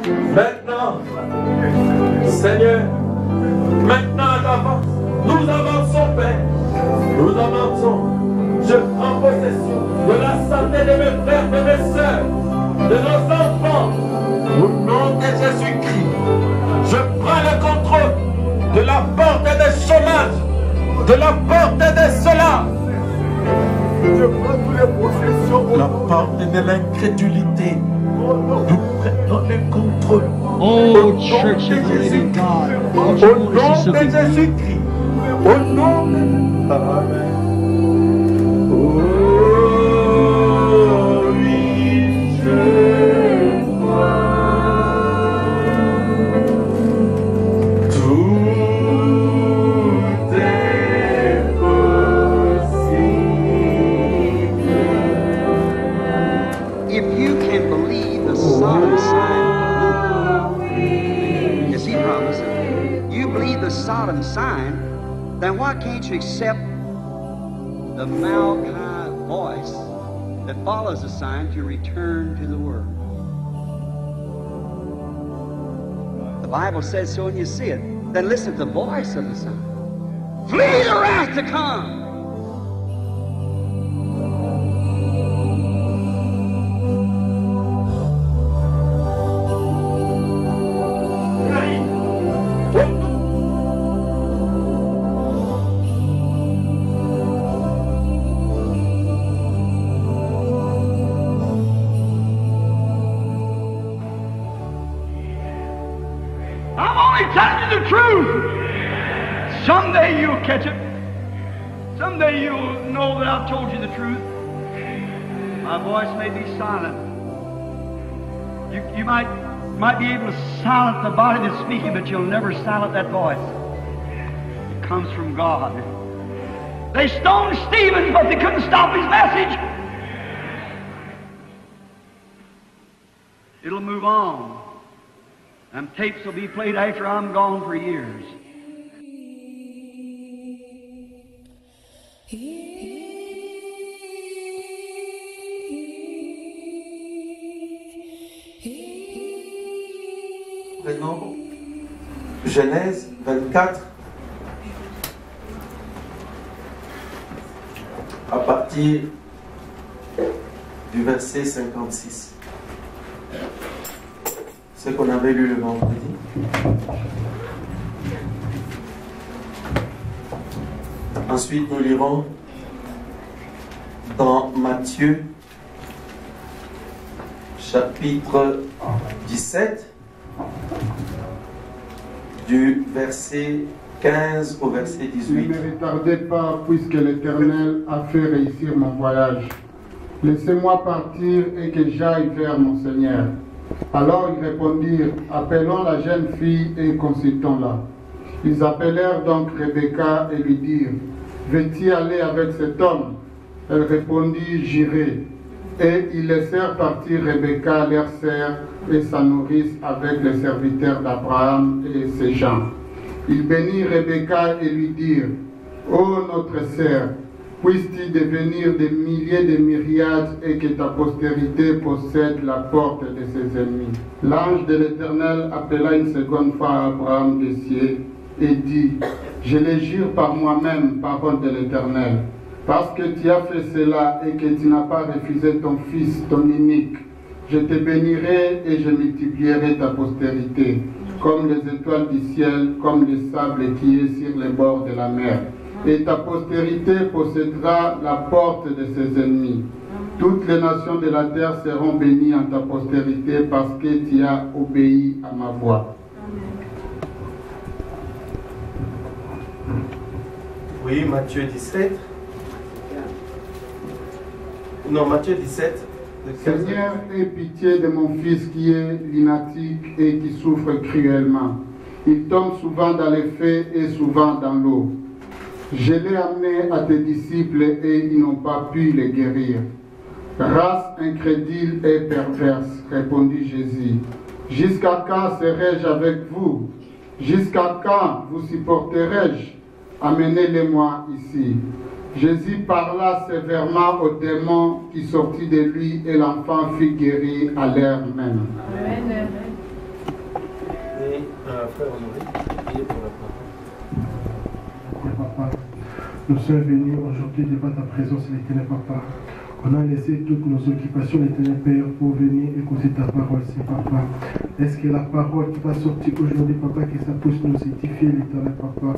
Maintenant, Seigneur, maintenant nous avançons, Père. Nous avançons. Je prends possession de la santé de mes frères, de mes sœurs, de nos enfants. Au nom de Jésus-Christ, je prends le contrôle de la porte des chômages, de la porte de cela. Je prends toutes les possessions. La porte de l'incrédulité. Nous prenons le contrôle. Oh, Church of the Living God. Au nom de Jésus-Christ. Au nom de... Amen. Sodom sign, then why can't you accept the Malachi voice that follows the sign to return to the world? The Bible says so and you see it. Then listen to the voice of the sign. Flee the wrath to come. Someday you'll catch it. Someday you'll know that I've told you the truth. My voice may be silent. You might be able to silence the body that's speaking, but you'll never silence that voice. It comes from God. They stoned Stephen, but they couldn't stop his message. It'll move on. Them tapes will be played after I'm gone for years. Prenons Genèse 24 à partir du verset 56. Ce qu'on avait lu le vendredi. Ensuite, nous lirons dans Matthieu, chapitre 17, du verset 15 au verset 18. Ne me retardez pas, puisque l'Éternel a fait réussir mon voyage. Laissez-moi partir et que j'aille vers mon Seigneur. Alors ils répondirent, appelons la jeune fille et consultons-la. Ils appelèrent donc Rebecca et lui dirent, veux-tu aller avec cet homme? Elle répondit, j'irai. Et ils laissèrent partir Rebecca, leur sœur, et sa nourrice avec les serviteurs d'Abraham et ses gens. Ils bénirent Rebecca et lui dirent, ô notre sœur, puisses-tu devenir des milliers de myriades et que ta postérité possède la porte de ses ennemis. L'ange de l'Éternel appela une seconde fois Abraham des cieux et dit, je le jure par moi-même, parole de l'Éternel, parce que tu as fait cela et que tu n'as pas refusé ton fils, ton unique, je te bénirai et je multiplierai ta postérité, comme les étoiles du ciel, comme le sable qui est sur les bords de la mer. Et ta postérité possédera la porte de ses ennemis. Toutes les nations de la terre seront bénies en ta postérité parce que tu as obéi à ma voix. Oui, Matthieu 17. Non, Matthieu 17. Seigneur, aie pitié de mon fils qui est lunatique et qui souffre cruellement. Il tombe souvent dans les feux et souvent dans l'eau. Je l'ai amené à tes disciples et ils n'ont pas pu le guérir. Race incrédule et perverse, répondit Jésus. Jusqu'à quand serai-je avec vous? Jusqu'à quand vous supporterai-je? Amenez-les-moi ici. Jésus parla sévèrement au démon qui sortit de lui et l'enfant fut guéri à l'heure même. Papa, nous sommes venus aujourd'hui devant ta présence, l'éternel Papa. On a laissé toutes nos occupations, l'éternel Père, pour venir écouter ta parole, c'est Papa. Est-ce que la parole qui va sortir aujourd'hui, Papa, que ça puisse nous édifier, l'éternel Papa?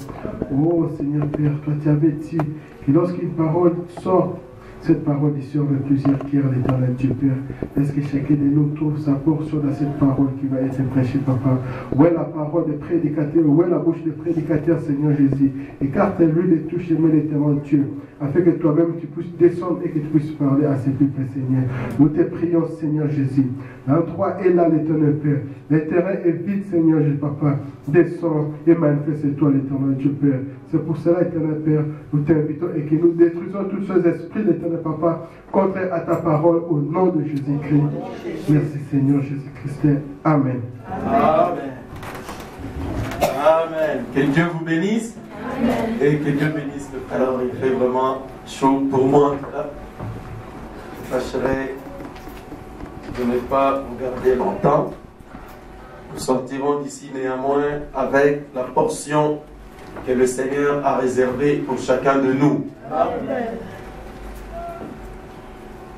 Oh Seigneur Père, toi tu avais dit que lorsqu'une parole sort, cette parole ici aurait plusieurs cœurs, l'éternel Dieu Père. Est-ce que chacun de nous trouve sa portion dans cette parole qui va être prêchée, Papa? Où est la parole des prédicateurs? Où est la bouche des prédicateurs, Seigneur Jésus? Écarte-lui de tout chemin, l'éternel Dieu, afin que toi-même tu puisses descendre et que tu puisses parler à ces peuples, Seigneur. Nous te prions, Seigneur Jésus. L'endroit est là, l'éternel Père. Le terrain est vide, Seigneur Jésus, Papa. Descends et manifeste-toi, l'éternel Dieu Père. C'est pour cela, éternel Père, nous t'invitons et que nous détruisons tous ces esprits, l'éternel Papa, contraires à ta parole au nom de Jésus-Christ. Merci, Seigneur Jésus-Christ. Amen. Amen. Amen. Que Dieu vous bénisse. Amen. Et que Dieu bénisse le frère. Alors, il fait vraiment chaud pour moi. Je tâcherai de ne pas vous garder longtemps. Nous sortirons d'ici néanmoins avec la portion que le Seigneur a réservée pour chacun de nous. Amen.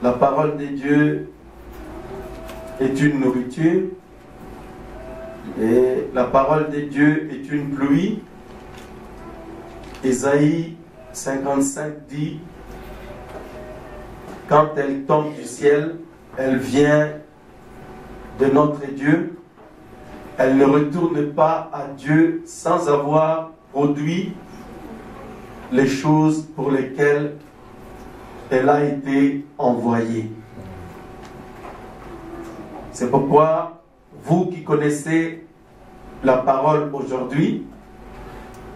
La parole de Dieu est une nourriture et la parole de Dieu est une pluie. Ésaïe 55 dit: quand elle tombe du ciel, elle vient de notre Dieu. Elle ne retourne pas à Dieu sans avoir produit les choses pour lesquelles elle a été envoyée. C'est pourquoi, vous qui connaissez la parole aujourd'hui,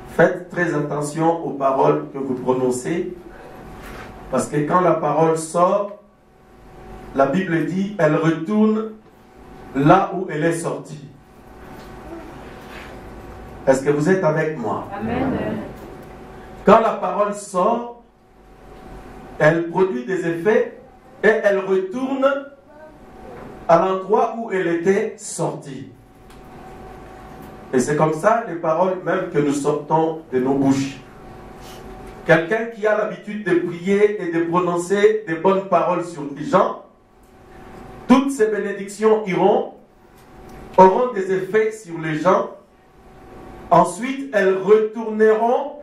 faites très attention aux paroles que vous prononcez, parce que quand la parole sort, la Bible dit, elle retourne là où elle est sortie. Est-ce que vous êtes avec moi? Amen. Quand la parole sort, elle produit des effets et elle retourne à l'endroit où elle était sortie. Et c'est comme ça les paroles même que nous sortons de nos bouches. Quelqu'un qui a l'habitude de prier et de prononcer des bonnes paroles sur les gens, toutes ces bénédictions auront des effets sur les gens. Ensuite, elles retourneront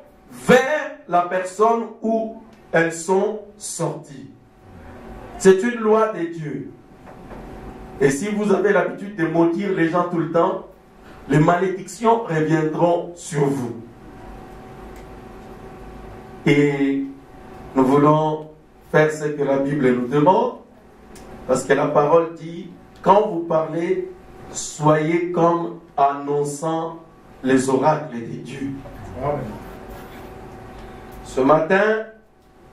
vers la personne où elles sont sorties. C'est une loi de Dieu. Et si vous avez l'habitude de maudire les gens tout le temps, les malédictions reviendront sur vous. Et nous voulons faire ce que la Bible nous demande, parce que la parole dit, quand vous parlez, soyez comme annonçant les oracles de Dieu. Amen. Ce matin,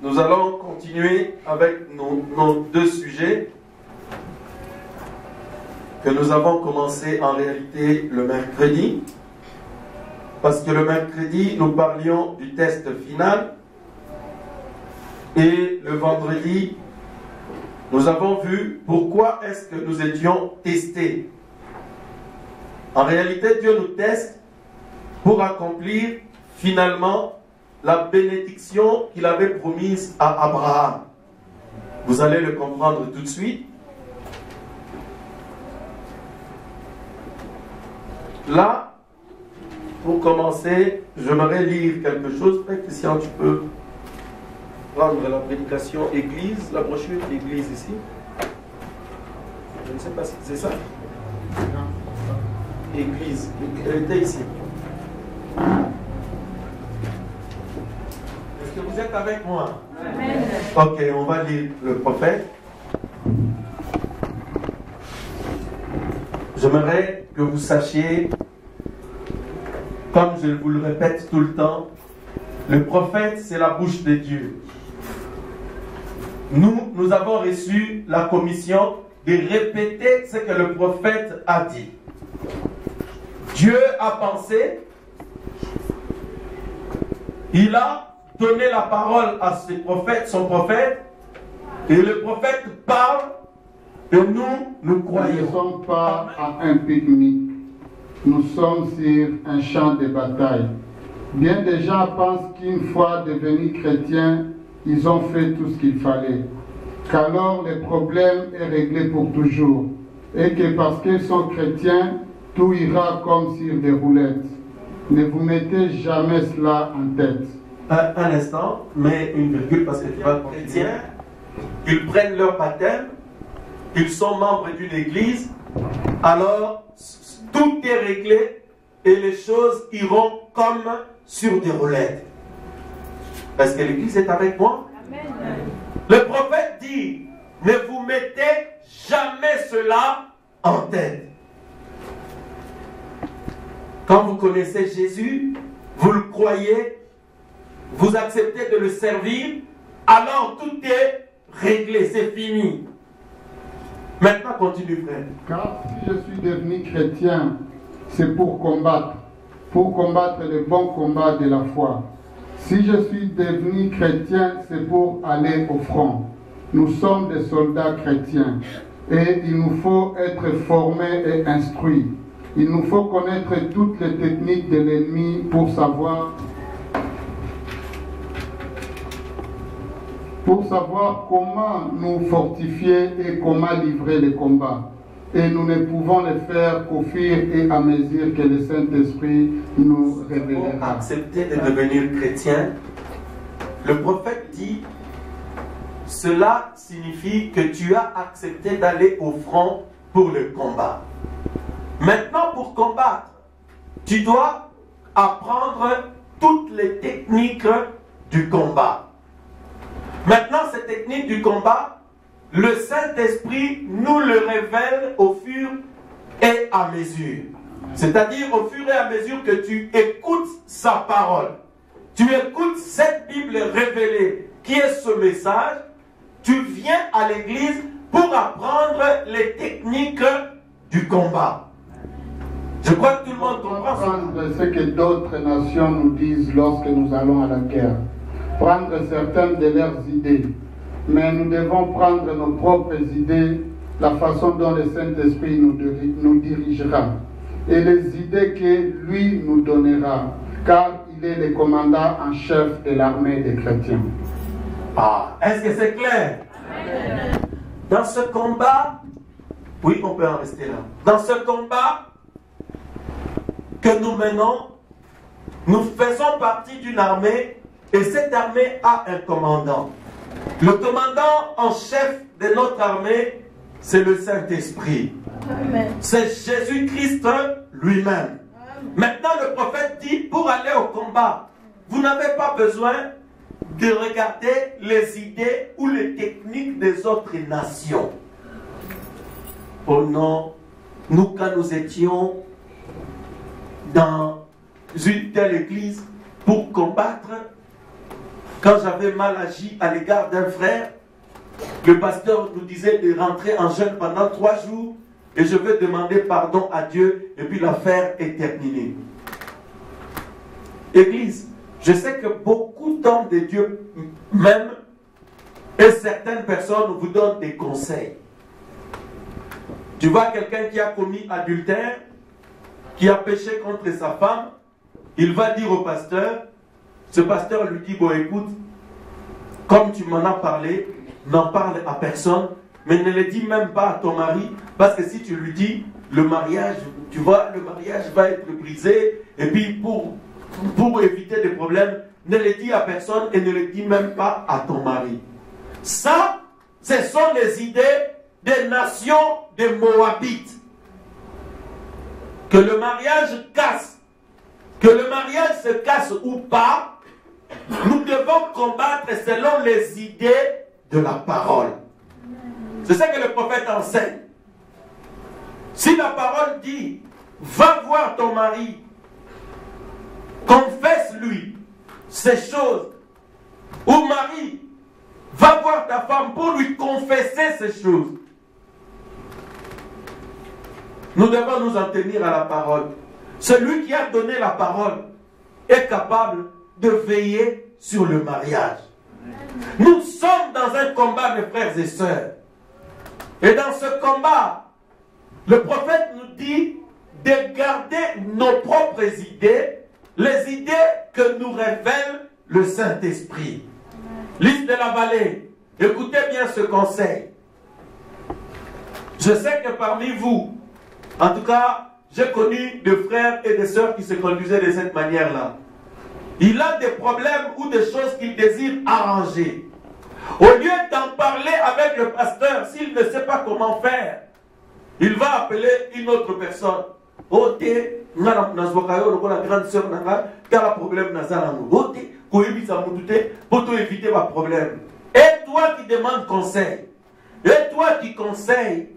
nous allons continuer avec nos deux sujets que nous avons commencé en réalité le mercredi, parce que le mercredi, nous parlions du test final, et le vendredi, nous avons vu pourquoi est-ce que nous étions testés. En réalité, Dieu nous teste pour accomplir finalement la bénédiction qu'il avait promise à Abraham. Vous allez le comprendre tout de suite. Là, pour commencer, j'aimerais lire quelque chose. Christian, tu peux prendre la prédication Église, la brochure Église ici. Je ne sais pas si c'est ça. Église, elle était ici. Est-ce que vous êtes avec moi? Amen. Ok, on va lire le prophète. J'aimerais que vous sachiez, comme je vous le répète tout le temps, le prophète, c'est la bouche de Dieu. Nous avons reçu la commission de répéter ce que le prophète a dit. Dieu a pensé, il a donné la parole à ses prophètes, son prophète, et le prophète parle, et nous croyons. Nous ne sommes pas à un pique-nique. nous sommes sur un champ de bataille. Bien des gens pensent qu'une fois devenus chrétiens, ils ont fait tout ce qu'il fallait, qu'alors le problème est réglé pour toujours, et que parce qu'ils sont chrétiens, tout ira comme sur des roulettes. Ne vous mettez jamais cela en tête. Un instant, mets une virgule parce que tu vas chrétiens, ils prennent leur baptême, ils sont membres d'une église, alors tout est réglé et les choses iront comme sur des roulettes. Est-ce que l'église est avec moi? Amen. Le prophète dit, ne vous mettez jamais cela en tête. Quand vous connaissez Jésus, vous le croyez, vous acceptez de le servir, alors tout est réglé, c'est fini. Maintenant, continue, frère. Car si je suis devenu chrétien, c'est pour combattre le bon combat de la foi. Si je suis devenu chrétien, c'est pour aller au front. Nous sommes des soldats chrétiens et il nous faut être formés et instruits. Il nous faut connaître toutes les techniques de l'ennemi pour savoir comment nous fortifier et comment livrer les combats. Et nous ne pouvons le faire qu'au fur et à mesure que le Saint-Esprit nous révélera. Pour accepter de devenir chrétien, le prophète dit, cela signifie que tu as accepté d'aller au front pour le combat. Maintenant, pour combattre, tu dois apprendre toutes les techniques du combat. Maintenant, ces techniques du combat, le Saint-Esprit nous le révèle au fur et à mesure. C'est-à-dire au fur et à mesure que tu écoutes sa parole. Tu écoutes cette Bible révélée qui est ce message. Tu viens à l'église pour apprendre les techniques du combat. Je crois que tout le monde comprend ce que d'autres nations nous disent lorsque nous allons à la guerre. Prendre certaines de leurs idées. Mais nous devons prendre nos propres idées, la façon dont le Saint-Esprit nous dirigera. Et les idées que lui nous donnera. Car il est le commandant en chef de l'armée des chrétiens. Ah, est-ce que c'est clair? Dans ce combat, oui, on peut en rester là. Dans ce combat que nous menons, nous faisons partie d'une armée et cette armée a un commandant. Le commandant en chef de notre armée, c'est le Saint-Esprit. C'est Jésus-Christ lui-même. Maintenant, le prophète dit, pour aller au combat, vous n'avez pas besoin de regarder les idées ou les techniques des autres nations. Oh non, nous quand nous étions dans une telle église pour combattre, quand j'avais mal agi à l'égard d'un frère, le pasteur nous disait de rentrer en jeûne pendant 3 jours et je vais demander pardon à Dieu et puis l'affaire est terminée. Église, je sais que beaucoup d'hommes de Dieu même et certaines personnes vous donnent des conseils. Tu vois quelqu'un qui a commis adultère, qui a péché contre sa femme, il va dire au pasteur, ce pasteur lui dit, bon écoute, comme tu m'en as parlé, n'en parle à personne, mais ne le dis même pas à ton mari, parce que si tu lui dis, le mariage, tu vois, le mariage va être brisé, et puis pour éviter des problèmes, ne le dis à personne et ne le dis même pas à ton mari. Ça, ce sont les idées des nations des Moabites. Que le mariage casse, que le mariage se casse ou pas, nous devons combattre selon les idées de la parole. C'est ça que le prophète enseigne. Si la parole dit, va voir ton mari, confesse-lui ces choses, ou mari, va voir ta femme pour lui confesser ces choses. Nous devons nous en tenir à la parole. Celui qui a donné la parole est capable de veiller sur le mariage. Nous sommes dans un combat, mes frères et sœurs. Et dans ce combat, le prophète nous dit de garder nos propres idées, les idées que nous révèle le Saint-Esprit. Lys de la Vallée, écoutez bien ce conseil. Je sais que parmi vous, en tout cas, j'ai connu des frères et des sœurs qui se conduisaient de cette manière-là. Il a des problèmes ou des choses qu'il désire arranger. Au lieu d'en parler avec le pasteur, s'il ne sait pas comment faire, il va appeler une autre personne. Oh, la grande sœur n'a pas problème pour éviter ma problème. Et toi qui demandes conseil, et toi qui conseilles,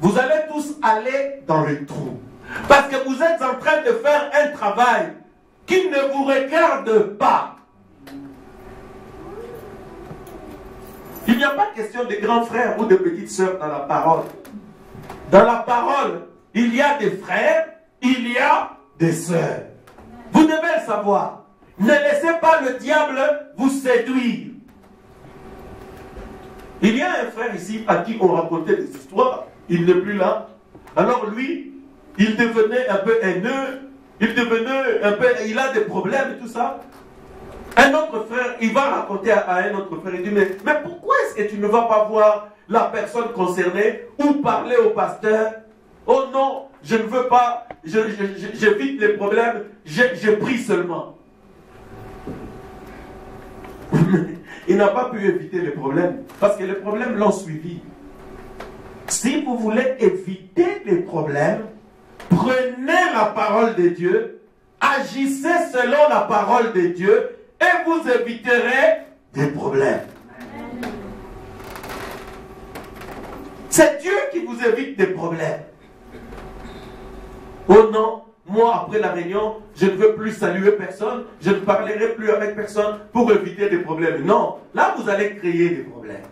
vous allez tous aller dans le trou. Parce que vous êtes en train de faire un travail qui ne vous regarde pas. Il n'y a pas question de grands frères ou de petites sœurs dans la parole. Dans la parole, il y a des frères, il y a des sœurs. Vous devez le savoir. Ne laissez pas le diable vous séduire. Il y a un frère ici à qui on racontait des histoires. Il n'est plus là. Alors lui, il devenait un peu haineux. Il a des problèmes et tout ça. Un autre frère, il va raconter à un autre frère, il dit, mais pourquoi est-ce que tu ne vas pas voir la personne concernée ou parler au pasteur? Oh non, je ne veux pas, j'évite les problèmes, je prie seulement. Il n'a pas pu éviter les problèmes, parce que les problèmes l'ont suivi. Si vous voulez éviter les problèmes, prenez la parole de Dieu, agissez selon la parole de Dieu, et vous éviterez des problèmes. C'est Dieu qui vous évite des problèmes. Oh non, moi après la réunion, je ne veux plus saluer personne, je ne parlerai plus avec personne pour éviter des problèmes. Non, là vous allez créer des problèmes.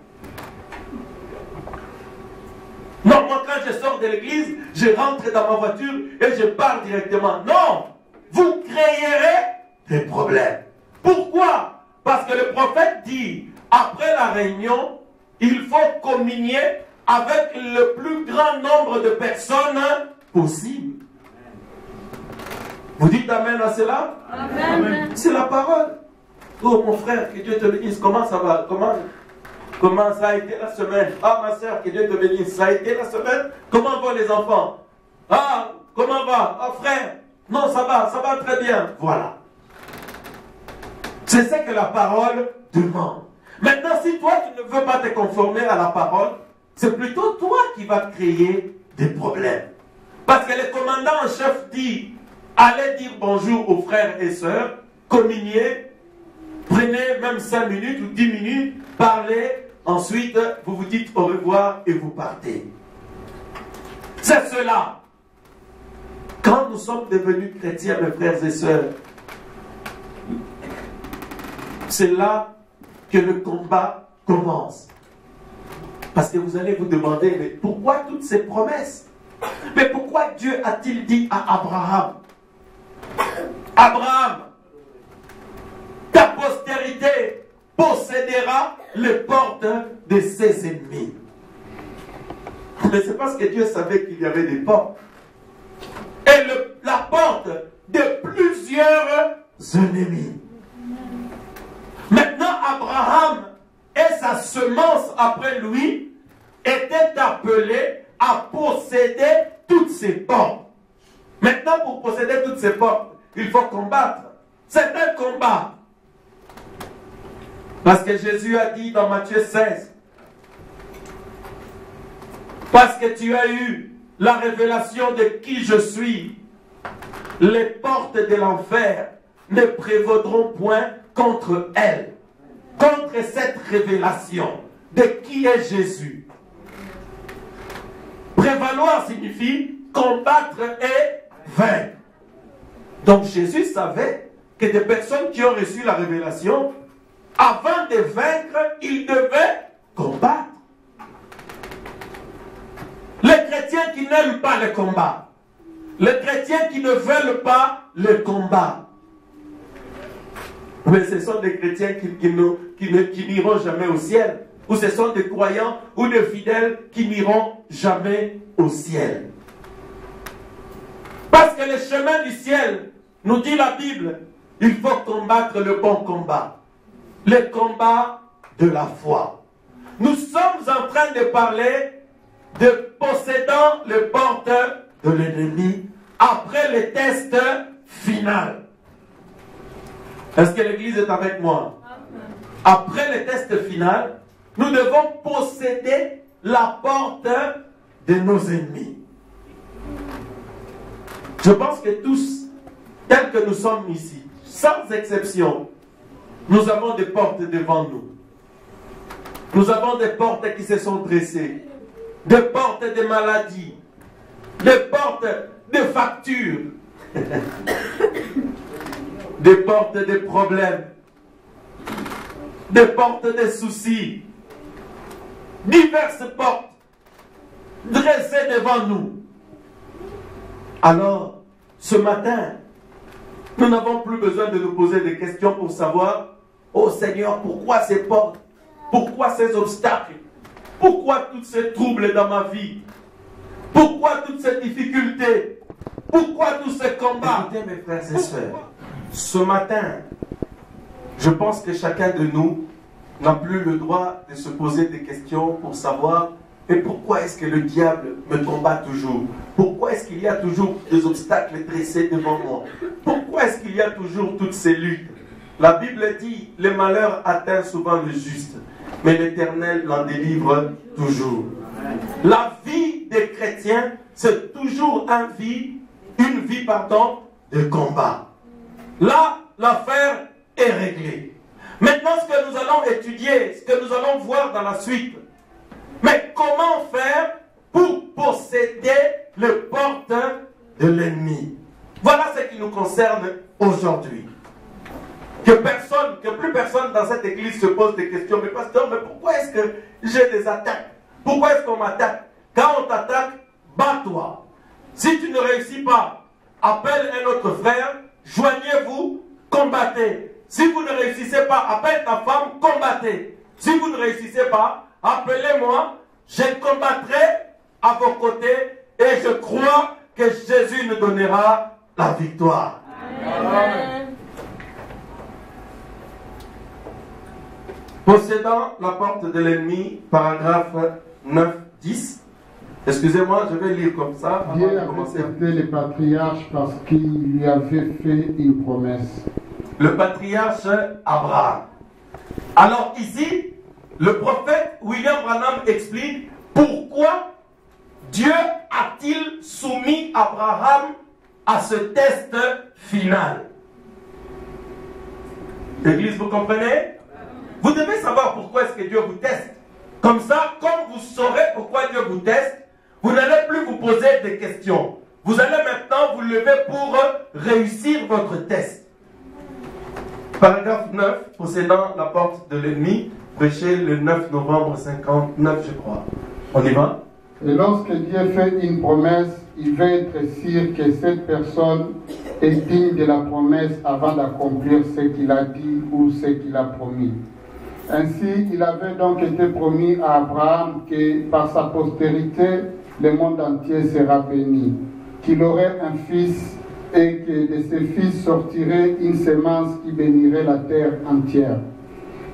Non, moi quand je sors de l'église, je rentre dans ma voiture et je pars directement. Non, vous créerez des problèmes. Pourquoi? Parce que le prophète dit, après la réunion, il faut communier avec le plus grand nombre de personnes possible. Vous dites amen à cela? Amen. C'est la parole. Oh mon frère, que Dieu te bénisse. Comment ça va? Comment ça a été la semaine? Ah ma soeur, que Dieu te bénisse. Ça a été la semaine? Comment vont les enfants? Ah, comment va? Ah frère, non ça va très bien. Voilà. C'est ce que la parole demande. Maintenant, si toi, tu ne veux pas te conformer à la parole, c'est plutôt toi qui vas créer des problèmes. Parce que le commandant en chef dit, allez dire bonjour aux frères et sœurs, communiez, prenez même 5 minutes ou 10 minutes, parlez, ensuite, vous vous dites au revoir et vous partez. C'est cela. Quand nous sommes devenus chrétiens, mes frères et sœurs, c'est là que le combat commence. Parce que vous allez vous demander, mais pourquoi toutes ces promesses? Mais pourquoi Dieu a-t-il dit à Abraham, Abraham, ta postérité possédera les portes de ses ennemis? Mais c'est parce que Dieu savait qu'il y avait des portes. Et la porte de plusieurs ennemis. Maintenant, Abraham et sa semence après lui étaient appelés à posséder toutes ces portes. Maintenant, pour posséder toutes ces portes, il faut combattre. C'est un combat. Parce que Jésus a dit dans Matthieu 16, parce que tu as eu la révélation de qui je suis, les portes de l'enfer ne prévaudront point contre elle, contre cette révélation de qui est Jésus. Prévaloir signifie combattre et vaincre. Donc Jésus savait que des personnes qui ont reçu la révélation, avant de vaincre, ils devaient combattre. Les chrétiens qui n'aiment pas le combat, les chrétiens qui ne veulent pas le combat, mais ce sont des chrétiens qui n'iront jamais au ciel. Ou ce sont des croyants ou des fidèles qui n'iront jamais au ciel. le chemin du ciel, nous dit la Bible, il faut combattre le bon combat. Le combat de la foi. Nous sommes en train de parler de possédant le porteur de l'ennemi après le test final. Est-ce que l'Église est avec moi? Après le test final, nous devons posséder la porte de nos ennemis. Je pense que tous, tels que nous sommes ici, sans exception, nous avons des portes devant nous. Nous avons des portes qui se sont dressées, des portes de maladies, des portes de factures, des portes de problèmes, des portes de soucis, diverses portes dressées devant nous. Alors, ce matin, nous n'avons plus besoin de nous poser des questions pour savoir, oh Seigneur, pourquoi ces portes? Pourquoi ces obstacles? Pourquoi tous ces troubles dans ma vie? Pourquoi toutes ces difficultés? Pourquoi tous ces combats? Écoutez mes frères et sœurs, ce matin, je pense que chacun de nous n'a plus le droit de se poser des questions pour savoir mais pourquoi est-ce que le diable me combat toujours? Pourquoi est-ce qu'il y a toujours des obstacles dressés devant moi? Pourquoi est-ce qu'il y a toujours toutes ces luttes? La Bible dit, le malheur atteint souvent le juste, mais l'Éternel l'en délivre toujours. La vie des chrétiens, c'est toujours une vie de combat. Là, l'affaire est réglée. Maintenant, ce que nous allons étudier, ce que nous allons voir dans la suite, mais comment faire pour posséder le porteur de l'ennemi? Voilà ce qui nous concerne aujourd'hui. Que plus personne dans cette église se pose des questions. Mais pasteur, mais pourquoi est-ce que j'ai des attaques? Pourquoi est-ce qu'on m'attaque? Quand on t'attaque, bats-toi. Si tu ne réussis pas, appelle un autre frère, joignez-vous, combattez. Si vous ne réussissez pas, appelle ta femme, combattez. Si vous ne réussissez pas, appelez-moi, je combattrai à vos côtés et je crois que Jésus nous donnera la victoire. Amen. Possédant la porte de l'ennemi, paragraphe 9-10. Excusez-moi, je vais lire comme ça. Dieu avait traité les patriarches parce qu'il lui avait fait une promesse. Le patriarche Abraham. Alors ici, le prophète William Branham explique pourquoi Dieu a-t-il soumis Abraham à ce test final. Église, vous comprenez? Vous devez savoir pourquoi est-ce que Dieu vous teste. Comme ça, comme vous saurez pourquoi Dieu vous teste, vous n'allez plus vous poser des questions. Vous allez maintenant vous lever pour réussir votre test. Paragraphe 9, possédant la porte de l'ennemi, prêché le 9 novembre 59, je crois. On y va? Et lorsque Dieu fait une promesse, il veut être sûr que cette personne est digne de la promesse avant d'accomplir ce qu'il a dit ou ce qu'il a promis. Ainsi, il avait donc été promis à Abraham que par sa postérité, le monde entier sera béni, qu'il aurait un fils et que de ses fils sortirait une semence qui bénirait la terre entière.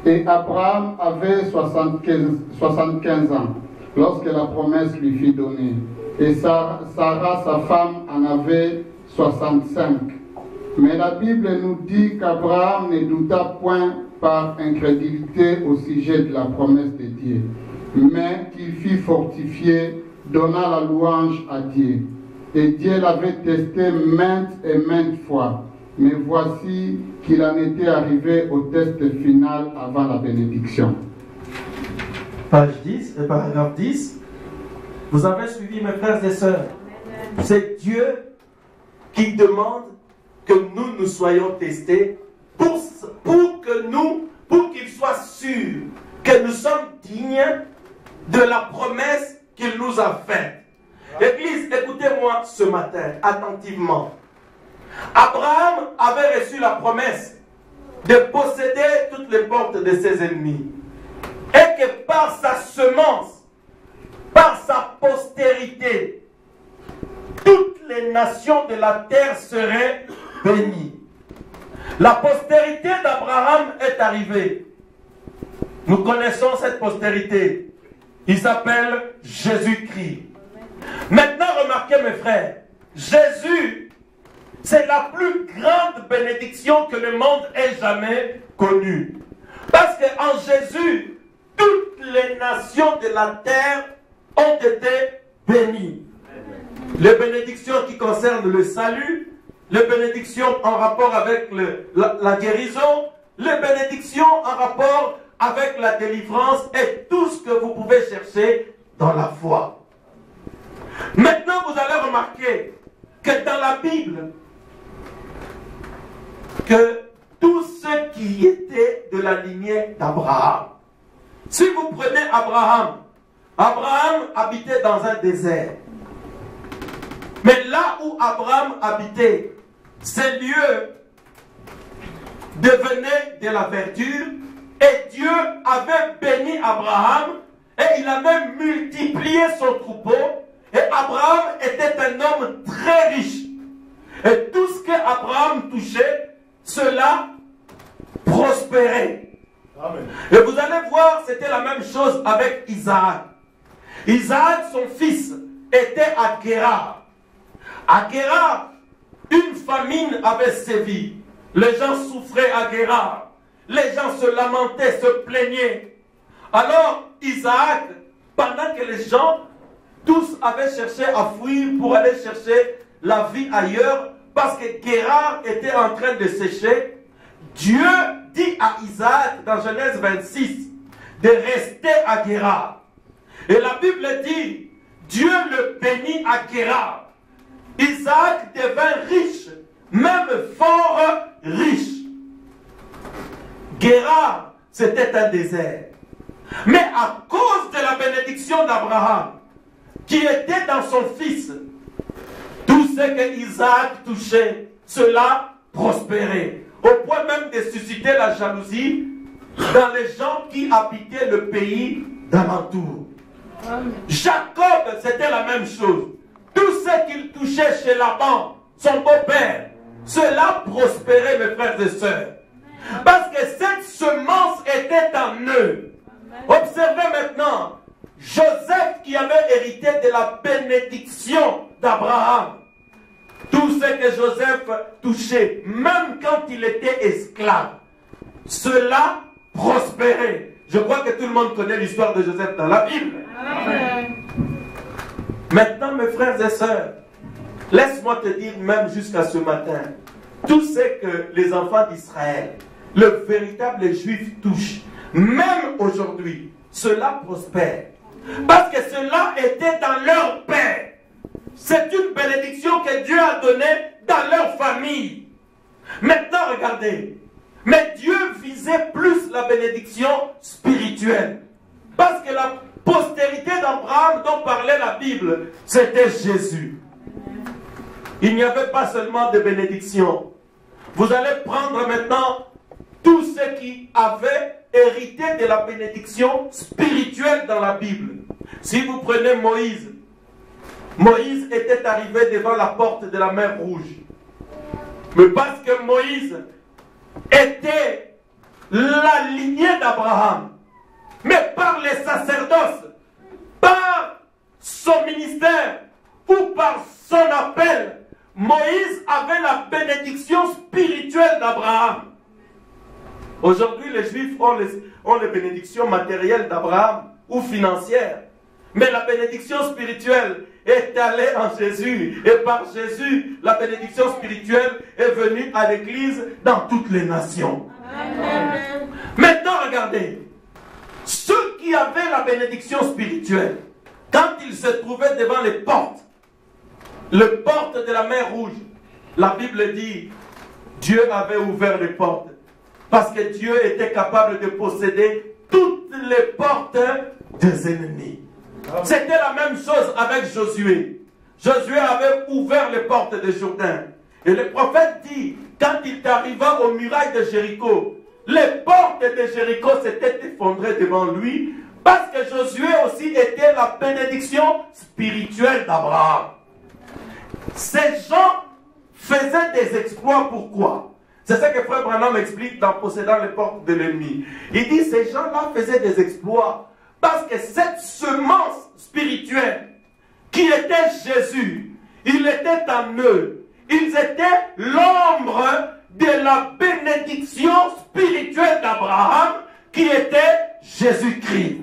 Et Abraham avait 75 ans lorsque la promesse lui fut donnée. Et Sarah, sa femme, en avait 65. Mais la Bible nous dit qu'Abraham ne douta point par incrédulité au sujet de la promesse de Dieu, mais qu'il fut fortifié, donnant la louange à Dieu. Et Dieu l'avait testé maintes et maintes fois. Mais voici qu'il en était arrivé au test final avant la bénédiction. Page 10, paragraphe 10. Vous avez suivi, mes frères et sœurs. C'est Dieu qui demande que nous soyons testés pour qu'il soit sûr que nous sommes dignes de la promesse qu'il nous a faite. Église, écoutez-moi ce matin attentivement. Abraham avait reçu la promesse de posséder toutes les portes de ses ennemis. Et que par sa semence, par sa postérité, toutes les nations de la terre seraient bénies. La postérité d'Abraham est arrivée. Nous connaissons cette postérité. Il s'appelle Jésus-Christ. Maintenant, remarquez mes frères, Jésus, c'est la plus grande bénédiction que le monde ait jamais connue. Parce qu'en Jésus, toutes les nations de la terre ont été bénies. Les bénédictions qui concernent le salut, les bénédictions en rapport avec la guérison, les bénédictions en rapport avec la délivrance et tout ce que vous pouvez chercher dans la foi. Maintenant, vous allez remarquer que dans la Bible, que tous ceux qui étaient de la lignée d'Abraham, si vous prenez Abraham, Abraham habitait dans un désert. Mais là où Abraham habitait, ces lieux devenaient de la verdure et Dieu avait béni Abraham et il avait multiplié son troupeau et Abraham était un homme très riche. Et tout ce que Abraham touchait, cela prospérait. Amen. Et vous allez voir, c'était la même chose avec Isaac. Isaac, son fils, était à Guérar. À Guérar, une famine avait sévi. Les gens souffraient à Guérar. Les gens se lamentaient, se plaignaient. Alors, Isaac, pendant que les gens, tous avaient cherché à fuir pour aller chercher la vie ailleurs, parce que Guérar était en train de sécher, Dieu dit à Isaac, dans Genèse 26, de rester à Guérar. Et la Bible dit, Dieu le bénit à Guérar. Isaac devint riche, même fort riche. Guérar, c'était un désert. Mais à cause de la bénédiction d'Abraham, qui était dans son fils, tout ce que Isaac touchait, cela prospérait. Au point même de susciter la jalousie dans les gens qui habitaient le pays d'alentour. Jacob, c'était la même chose. Tout ce qu'il touchait chez Laban, son beau-père, cela prospérait, mes frères et sœurs. Parce que cette semence était en eux. Observez maintenant, Joseph qui avait hérité de la bénédiction d'Abraham. Tout ce que Joseph touchait, même quand il était esclave, cela prospérait. Je crois que tout le monde connaît l'histoire de Joseph dans la Bible. Amen. Maintenant, mes frères et sœurs, laisse-moi te dire, même jusqu'à ce matin, tout ce que les enfants d'Israël, le véritable juif touche, même aujourd'hui, cela prospère. Parce que cela était dans leur père. C'est une bénédiction que Dieu a donnée dans leur famille. Maintenant, regardez. Mais Dieu visait plus la bénédiction spirituelle. Parce que la postérité d'Abraham dont parlait la Bible, c'était Jésus. Il n'y avait pas seulement de bénédiction. Vous allez prendre maintenant tous ceux qui avaient hérité de la bénédiction spirituelle dans la Bible. Si vous prenez Moïse, Moïse était arrivé devant la porte de la mer Rouge. Mais parce que Moïse était la lignée d'Abraham, mais par les sacerdoces, par son ministère ou par son appel, Moïse avait la bénédiction spirituelle d'Abraham. Aujourd'hui, les Juifs ont les bénédictions matérielles d'Abraham ou financières. Mais la bénédiction spirituelle est allée en Jésus. Et par Jésus, la bénédiction spirituelle est venue à l'Église dans toutes les nations. Amen. Maintenant, regardez. Ceux qui avaient la bénédiction spirituelle, quand ils se trouvaient devant les portes de la mer Rouge, la Bible dit, Dieu avait ouvert les portes. Parce que Dieu était capable de posséder toutes les portes des ennemis. C'était la même chose avec Josué. Josué avait ouvert les portes de Jourdain. Et le prophète dit, quand il arriva aux murailles de Jéricho, les portes de Jéricho s'étaient effondrées devant lui, parce que Josué aussi était la bénédiction spirituelle d'Abraham. Ces gens faisaient des exploits. Pourquoi? C'est ça que Frère Branham explique dans Possédant les portes de l'ennemi. Il dit ces gens-là faisaient des exploits parce que cette semence spirituelle qui était Jésus, il était en eux. Ils étaient l'ombre de la bénédiction spirituelle d'Abraham qui était Jésus-Christ.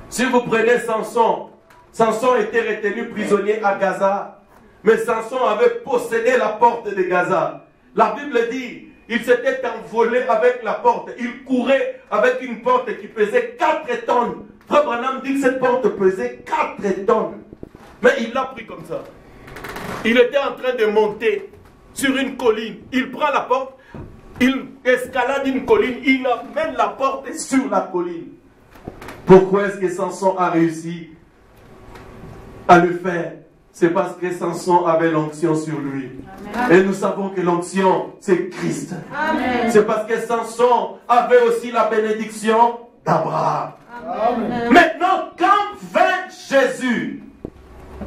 Si vous prenez Samson, Samson était retenu prisonnier à Gaza, mais Samson avait possédé la porte de Gaza. La Bible dit, il s'était envolé avec la porte, il courait avec une porte qui pesait 4 tonnes. Frère Branham dit que cette porte pesait 4 tonnes. Mais il l'a pris comme ça. Il était en train de monter sur une colline. Il prend la porte, il escalade une colline, il amène la porte sur la colline. Pourquoi est-ce que Samson a réussi à le faire? C'est parce que Samson avait l'onction sur lui. Amen. Et nous savons que l'onction, c'est Christ. C'est parce que Samson avait aussi la bénédiction d'Abraham. Maintenant, quand vint Jésus,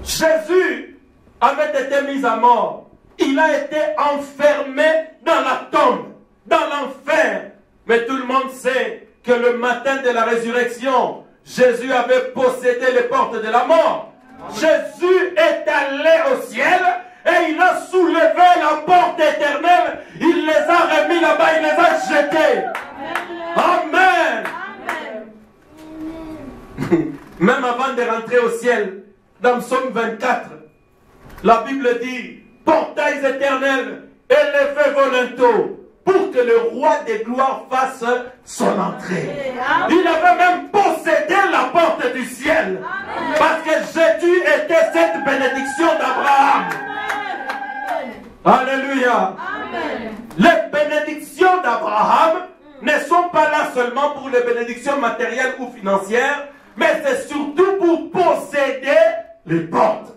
Jésus avait été mis à mort. Il a été enfermé dans la tombe, dans l'enfer. Mais tout le monde sait que le matin de la résurrection, Jésus avait possédé les portes de la mort. Jésus est allé au ciel et il a soulevé la porte éternelle. Il les a remis là-bas, il les a jetés. Amen. Amen. Même avant de rentrer au ciel, dans Psaume 24, la Bible dit, portails éternels, élevez vos linteaux, pour que le roi des gloires fasse son entrée. Il avait même possédé la porte du ciel. Parce que Jésus était cette bénédiction d'Abraham. Alléluia. Les bénédictions d'Abraham ne sont pas là seulement pour les bénédictions matérielles ou financières, mais c'est surtout pour posséder les portes.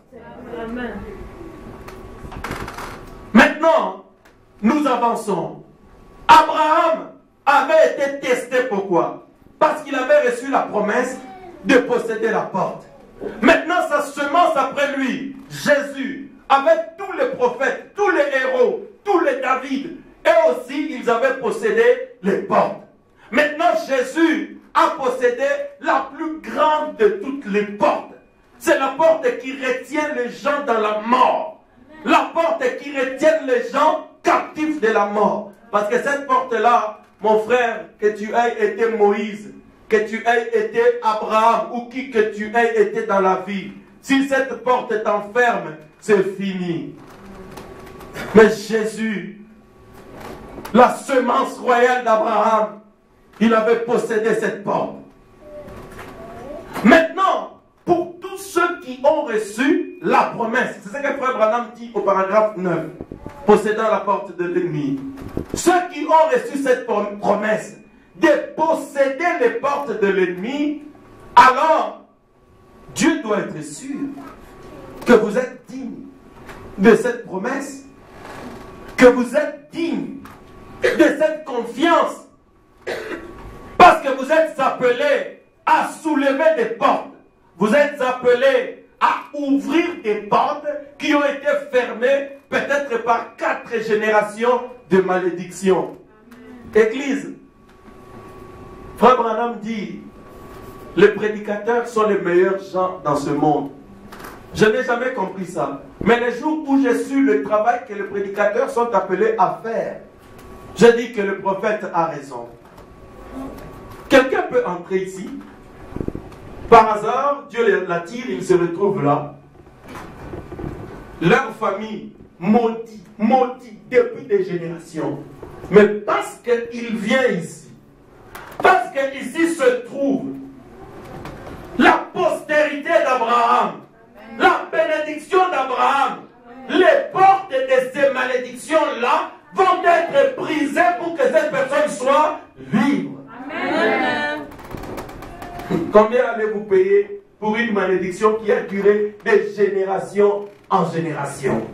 Maintenant, nous avançons. Abraham avait été testé, pourquoi? Parce qu'il avait reçu la promesse de posséder la porte. Maintenant, sa semence après lui, Jésus, avec tous les prophètes, tous les héros, tous les David, et aussi ils avaient possédé les portes. Maintenant, Jésus a possédé la plus grande de toutes les portes. C'est la porte qui retient les gens dans la mort. La porte qui retient les gens captifs de la mort. Parce que cette porte-là, mon frère, que tu aies été Moïse, que tu aies été Abraham, ou qui que tu aies été dans la vie, si cette porte t'enferme, c'est fini. Mais Jésus, la semence royale d'Abraham, il avait possédé cette porte. Maintenant, pour tous ceux qui ont reçu la promesse, c'est ce que Frère Branham dit au paragraphe 9, possédant la porte de l'ennemi. Ceux qui ont reçu cette promesse de posséder les portes de l'ennemi, alors Dieu doit être sûr que vous êtes digne de cette promesse, que vous êtes digne de cette confiance, parce que vous êtes appelés à soulever des portes, vous êtes appelés à ouvrir des portes qui ont été fermées peut-être par 4 générations de malédiction. Église, Frère Branham dit, les prédicateurs sont les meilleurs gens dans ce monde. Je n'ai jamais compris ça. Mais les jours où j'ai su le travail que les prédicateurs sont appelés à faire, j'ai dit que le prophète a raison. Quelqu'un peut entrer ici. Par hasard, Dieu l'attire, il se retrouve là. Leur famille maudit depuis des générations. Mais parce qu'il vient ici, parce qu'ici se trouve la postérité d'Abraham, la bénédiction d'Abraham, les portes de ces malédictions-là vont être brisées pour que cette personne soit libre. Amen. Combien allez-vous payer pour une malédiction qui a duré de génération en génération?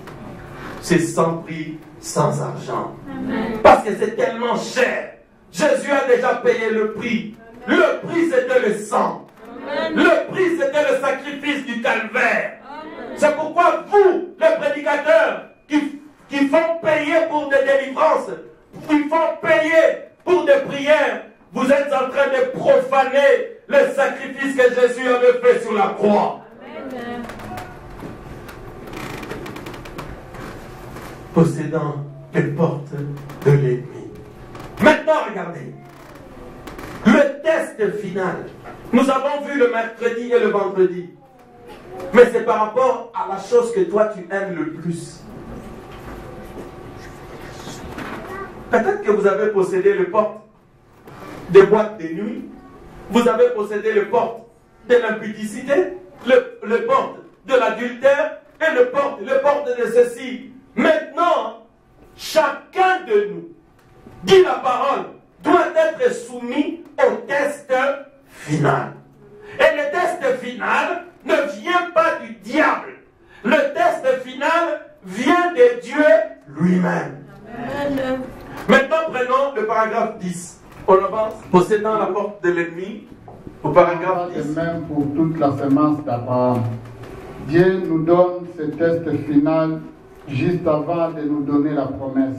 C'est sans prix, sans argent. Amen. Parce que c'est tellement cher. Jésus a déjà payé le prix. Amen. Le prix, c'était le sang. Amen. Le prix, c'était le sacrifice du calvaire. Amen. C'est pourquoi vous, les prédicateurs, qui font payer pour des délivrances, qui font payer pour des prières, vous êtes en train de profaner le sacrifice que Jésus avait fait sur la croix. Amen. Possédant les portes de l'ennemi. Maintenant, regardez. Le test final. Nous avons vu le mercredi et le vendredi. Mais c'est par rapport à la chose que toi tu aimes le plus. Peut-être que vous avez possédé les portes des boîtes de nuit. Vous avez possédé les portes de l'impudicité, les portes de l'adultère et les portes de ceci. Maintenant, chacun de nous, dit la parole, doit être soumis au test final. Et le test final ne vient pas du diable. Le test final vient de Dieu lui-même. Amen. Maintenant, prenons le paragraphe 10. On avance. Possédant la porte de l'ennemi, au paragraphe 10. Et même pour toute la semence d'Abraham. Dieu nous donne ce test final juste avant de nous donner la promesse.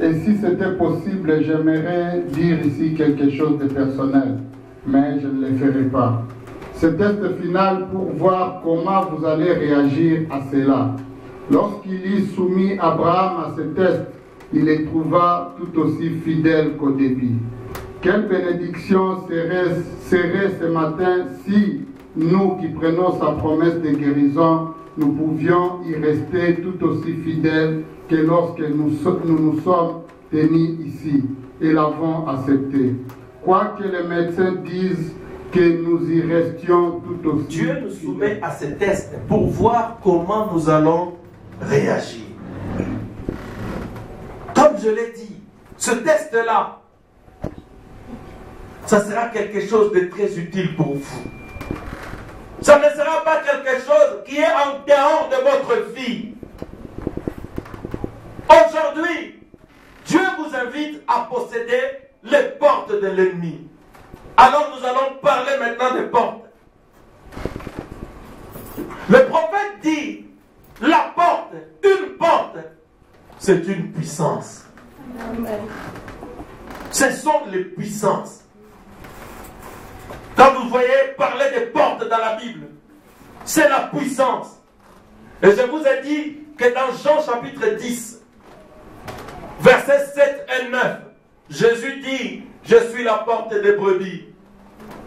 Et si c'était possible, j'aimerais dire ici quelque chose de personnel, mais je ne le ferai pas. Ce test final pour voir comment vous allez réagir à cela. Lorsqu'il y soumis Abraham à ce test, il les trouva tout aussi fidèles qu'au début. Quelle bénédiction serait ce matin si nous qui prenons sa promesse de guérison, nous pouvions y rester tout aussi fidèles que lorsque nous sommes tenus ici et l'avons accepté. Quoi que les médecins disent que nous y restions tout aussi Dieu nous soumet à ce test pour voir comment nous allons réagir. Comme je l'ai dit, ce test-là, ça sera quelque chose de très utile pour vous. Ça ne sera pas quelque chose qui est en dehors de votre vie. Aujourd'hui, Dieu vous invite à posséder les portes de l'ennemi. Alors nous allons parler maintenant des portes. Le prophète dit, la porte, une porte, c'est une puissance. Amen. Ce sont les puissances. Quand vous voyez parler des portes dans la Bible, c'est la puissance. Et je vous ai dit que dans Jean chapitre 10, versets 7 et 9, Jésus dit, je suis la porte des brebis.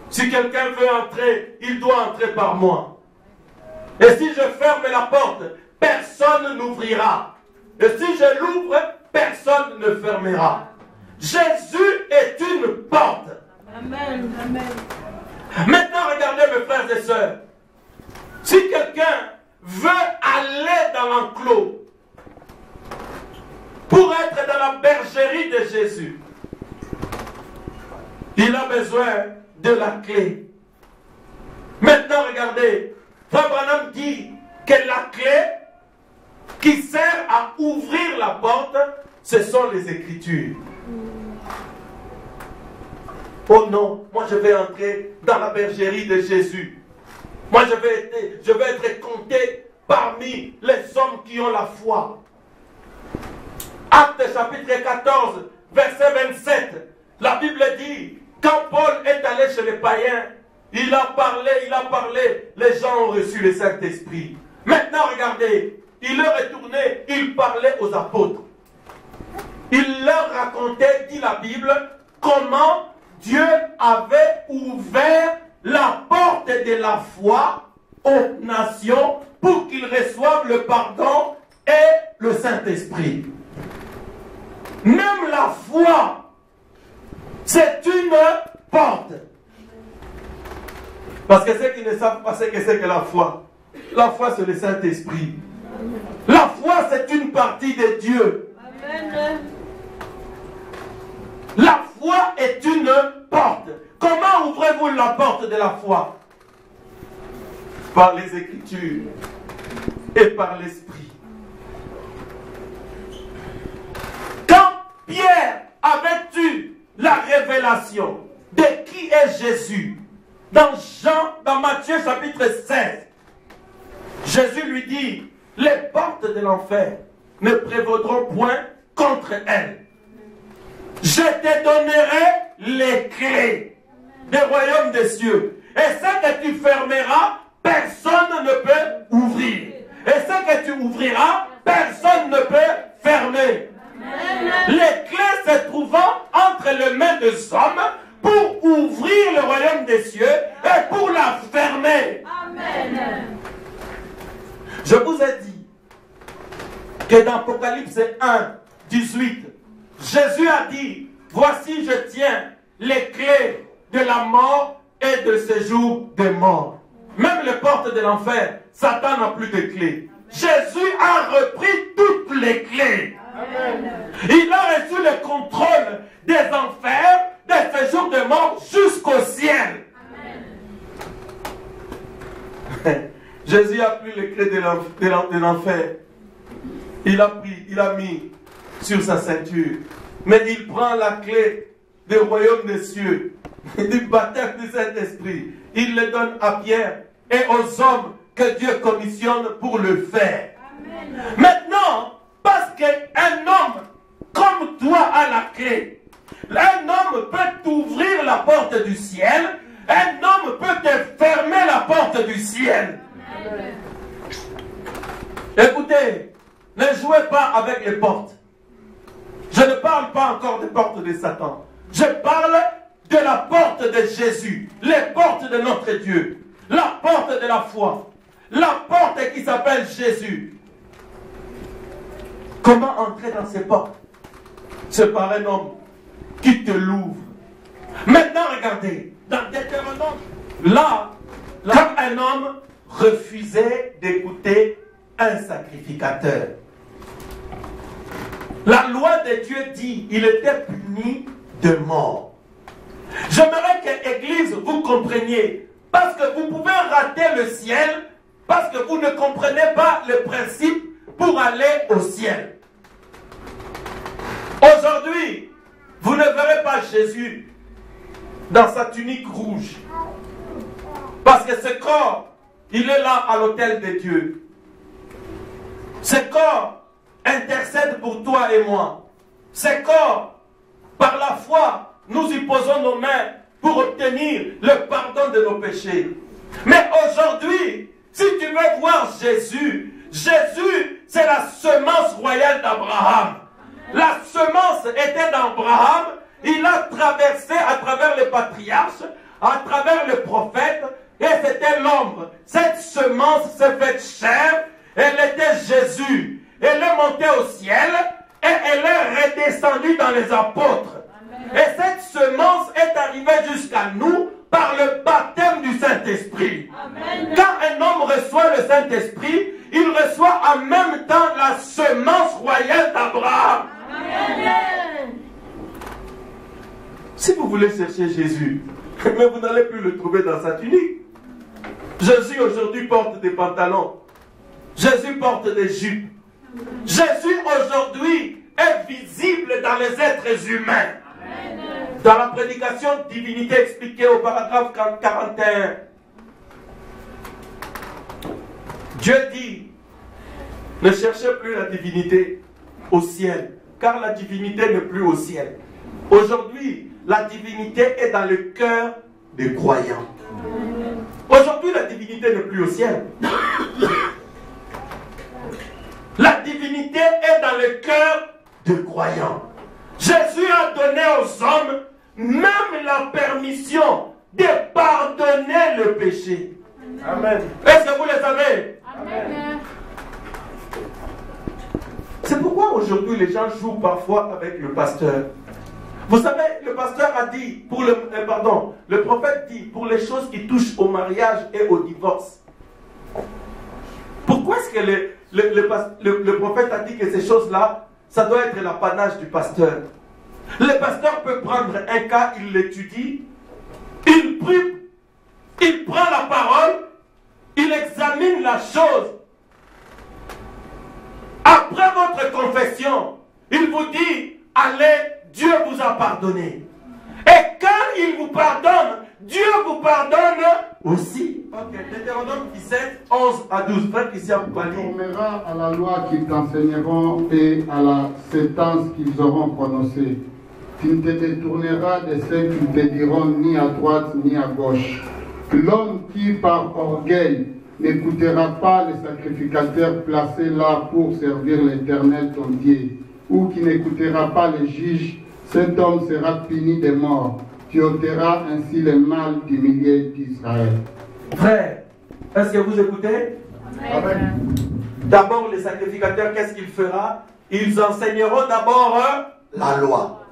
Si quelqu'un veut entrer, il doit entrer par moi. Et si je ferme la porte, personne n'ouvrira. Et si je l'ouvre, personne ne fermera. Jésus est une porte. Amen. Amen. Maintenant, regardez mes frères et sœurs. Si quelqu'un veut aller dans l'enclos pour être dans la bergerie de Jésus, il a besoin de la clé. Maintenant, regardez, Frère Branham dit que la clé qui sert à ouvrir la porte, ce sont les Écritures. Oh non, moi je vais entrer dans la bergerie de Jésus. Moi je vais être compté parmi les hommes qui ont la foi. Actes chapitre 14, verset 27. La Bible dit, quand Paul est allé chez les païens, il a parlé, les gens ont reçu le Saint-Esprit. Maintenant regardez, il est retourné, il parlait aux apôtres. Il leur racontait, dit la Bible, comment Dieu avait ouvert la porte de la foi aux nations pour qu'ils reçoivent le pardon et le Saint-Esprit. Même la foi, c'est une porte. Parce que ceux qui ne savent pas ce que c'est que la foi, c'est le Saint-Esprit. La foi, c'est une partie de Dieu. Amen. La foi est une porte. Comment ouvrez-vous la porte de la foi? Par les Écritures et par l'Esprit. Quand Pierre avait eu la révélation de qui est Jésus, dans Matthieu chapitre 16, Jésus lui dit, les portes de l'enfer ne prévaudront point contre elle. Je te donnerai les clés des royaumes des cieux. Et ce que tu fermeras, personne ne peut ouvrir. Et ce que tu ouvriras, personne ne peut fermer. Les clés se trouvant entre les mains des hommes pour ouvrir le royaume des cieux et pour la fermer. Amen. Je vous ai dit que dans Apocalypse 1, 18, Jésus a dit, voici je tiens les clés de la mort et de séjour des morts. Même les portes de l'enfer, Satan n'a plus de clés. Jésus a repris toutes les clés. Amen. Il a reçu le contrôle des enfers, des séjours de mort jusqu'au ciel. Amen. Jésus a pris les clés de l'enfer. Il a mis sur sa ceinture. Mais il prend la clé du royaume des cieux, du baptême du Saint-Esprit. Il le donne à Pierre et aux hommes que Dieu commissionne pour le faire. Amen. Maintenant, parce qu'un homme comme toi a la clé, un homme peut t'ouvrir la porte du ciel, un homme peut te fermer la porte du ciel. Amen. Écoutez, ne jouez pas avec les portes. Je ne parle pas encore des portes de Satan. Je parle de la porte de Jésus, les portes de notre Dieu, la porte de la foi, la porte qui s'appelle Jésus. Comment entrer dans ces portes? C'est par un homme qui te l'ouvre. Maintenant, regardez, dans Deutéronome, là, quand un homme refusait d'écouter un sacrificateur, la loi de Dieu dit qu'il était puni de mort. J'aimerais que l'Église vous compreniez, parce que vous pouvez rater le ciel, parce que vous ne comprenez pas le principe pour aller au ciel. Aujourd'hui, vous ne verrez pas Jésus dans sa tunique rouge, parce que ce corps, il est là à l'autel de Dieu. Ce corps intercède pour toi et moi. Ce corps, par la foi, nous y posons nos mains pour obtenir le pardon de nos péchés. Mais aujourd'hui, si tu veux voir Jésus, Jésus, c'est la semence royale d'Abraham. La semence était d'Abraham. Il a traversé à travers les patriarches, à travers les prophètes, et c'était l'ombre. Cette semence s'est faite chair, elle était Jésus. Elle est montée au ciel et elle est redescendue dans les apôtres. Amen. Et cette semence est arrivée jusqu'à nous par le baptême du Saint-Esprit. Quand un homme reçoit le Saint-Esprit, il reçoit en même temps la semence royale d'Abraham. Si vous voulez chercher Jésus, mais vous n'allez plus le trouver dans sa tunique. Jésus aujourd'hui porte des pantalons. Jésus porte des jupes. Jésus aujourd'hui est visible dans les êtres humains. Amen. Dans la prédication divinité expliquée au paragraphe 41, Dieu dit, ne cherchez plus la divinité au ciel, car la divinité n'est plus au ciel. Aujourd'hui, la divinité est dans le cœur des croyants. Aujourd'hui, la divinité n'est plus au ciel. La divinité est dans le cœur des croyants. Jésus a donné aux hommes même la permission de pardonner le péché. Amen. Est-ce que vous le savez? Amen. C'est pourquoi aujourd'hui les gens jouent parfois avec le pasteur. Vous savez, le pasteur a dit, le prophète dit, pour les choses qui touchent au mariage et au divorce. Pourquoi est-ce que le prophète a dit que ces choses-là, ça doit être l'apanage du pasteur? Le pasteur peut prendre un cas, il l'étudie, il prie, il prend la parole, il examine la chose. Après votre confession, il vous dit, allez, Dieu vous a pardonné. Et quand il vous pardonne, Dieu vous pardonne aussi. Ok, Deutéronome 17, 11 à 12. Frère Christian, Tu conformeras à la loi qu'ils t'enseigneront et à la sentence qu'ils auront prononcée. Tu ne te détourneras de ceux qui te diront ni à droite ni à gauche. L'homme qui, par orgueil, n'écoutera pas les sacrificateurs placés là pour servir l'Éternel ton Dieu, ou qui n'écoutera pas les juges, cet homme sera puni de mort. Tu ôteras ainsi le mal du milieu d'Israël. Frère, est-ce que vous écoutez? Amen. D'abord, les sacrificateurs, qu'est-ce qu'ils feront? Ils enseigneront d'abord la loi.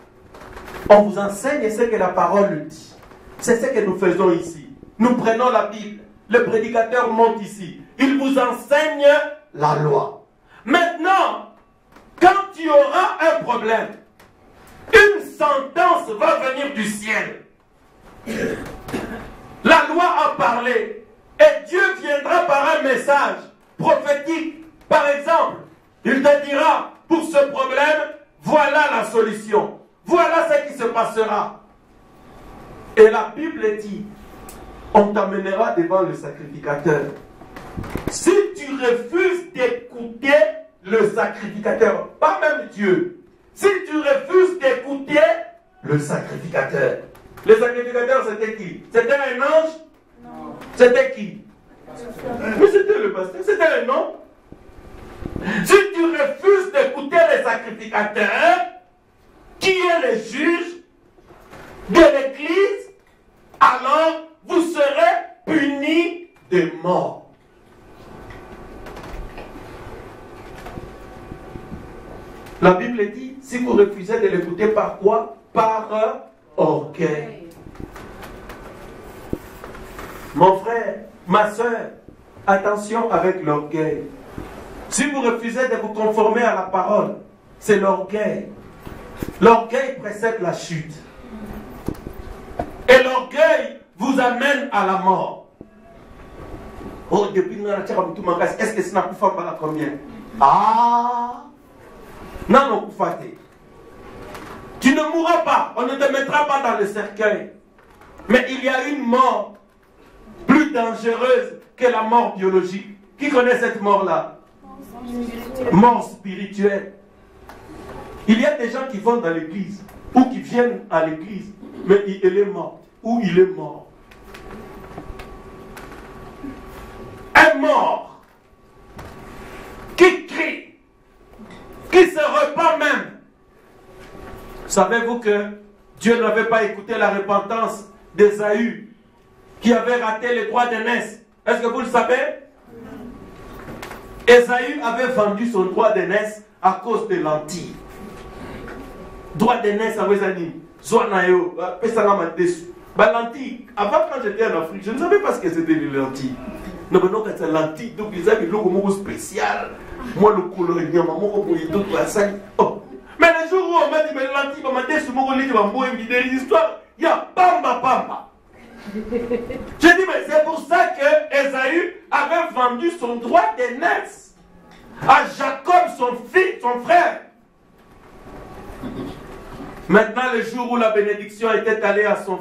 On vous enseigne ce que la parole dit. C'est ce que nous faisons ici. Nous prenons la Bible. Le prédicateur monte ici. Il vous enseigne la loi. Maintenant, quand tu auras un problème, une sentence va venir du ciel. La loi a parlé. Et Dieu viendra par un message prophétique. Par exemple, il te dira, pour ce problème, voilà la solution. Voilà ce qui se passera. Et la Bible dit, on t'amènera devant le sacrificateur. Si tu refuses d'écouter le sacrificateur, pas même Dieu, si tu refuses d'écouter le sacrificateur, le sacrificateur c'était qui? C'était un ange? Non. C'était qui? Mais c'était le pasteur, c'était un nom. Si tu refuses d'écouter le sacrificateur, qui est le juge de l'Église, alors vous serez punis de mort. La Bible dit, si vous refusez de l'écouter, par quoi? Par orgueil. Mon frère, ma soeur, attention avec l'orgueil. Si vous refusez de vous conformer à la parole, c'est l'orgueil. L'orgueil précède la chute. Et l'orgueil vous amène à la mort. Oh, depuis nous, est-ce que c'est une femme à combien? Ah! Non, non, tu ne mourras pas, on ne te mettra pas dans le cercueil. Mais il y a une mort plus dangereuse que la mort biologique. Qui connaît cette mort-là? Mort spirituelle. Il y a des gens qui vont dans l'église, ou qui viennent à l'église, mais il est mort, ou il est mort. Un mort qui crie, qui se repent même. Savez-vous que Dieu n'avait pas écouté la repentance d'Ésaü, qui avait raté les droits d'aînesse? Est-ce que vous le savez? Ésaü avait vendu son droit d'aînesse à cause des lentilles. Droit d'aînesse à Wezani, Zouanayo, Pesangama Desu. Lentilles, avant quand j'étais en Afrique, je ne savais pas ce que c'était les lentilles. Non, mais non, quand c'est lentilles, donc ils avaient le logo spécial. Moi, le couleur, il y a un moment où il y a tout la salle. Mais le jour où on m'a dit, mais lentilles, on m'a dit, ce mot, il y a une histoire, il y a Bamba Bamba. J'ai dit, mais c'est pour ça que Ésaü avait vendu son droit d'aînesse à Jacob, son fils, son frère. Maintenant, le jour où la bénédiction était allée à son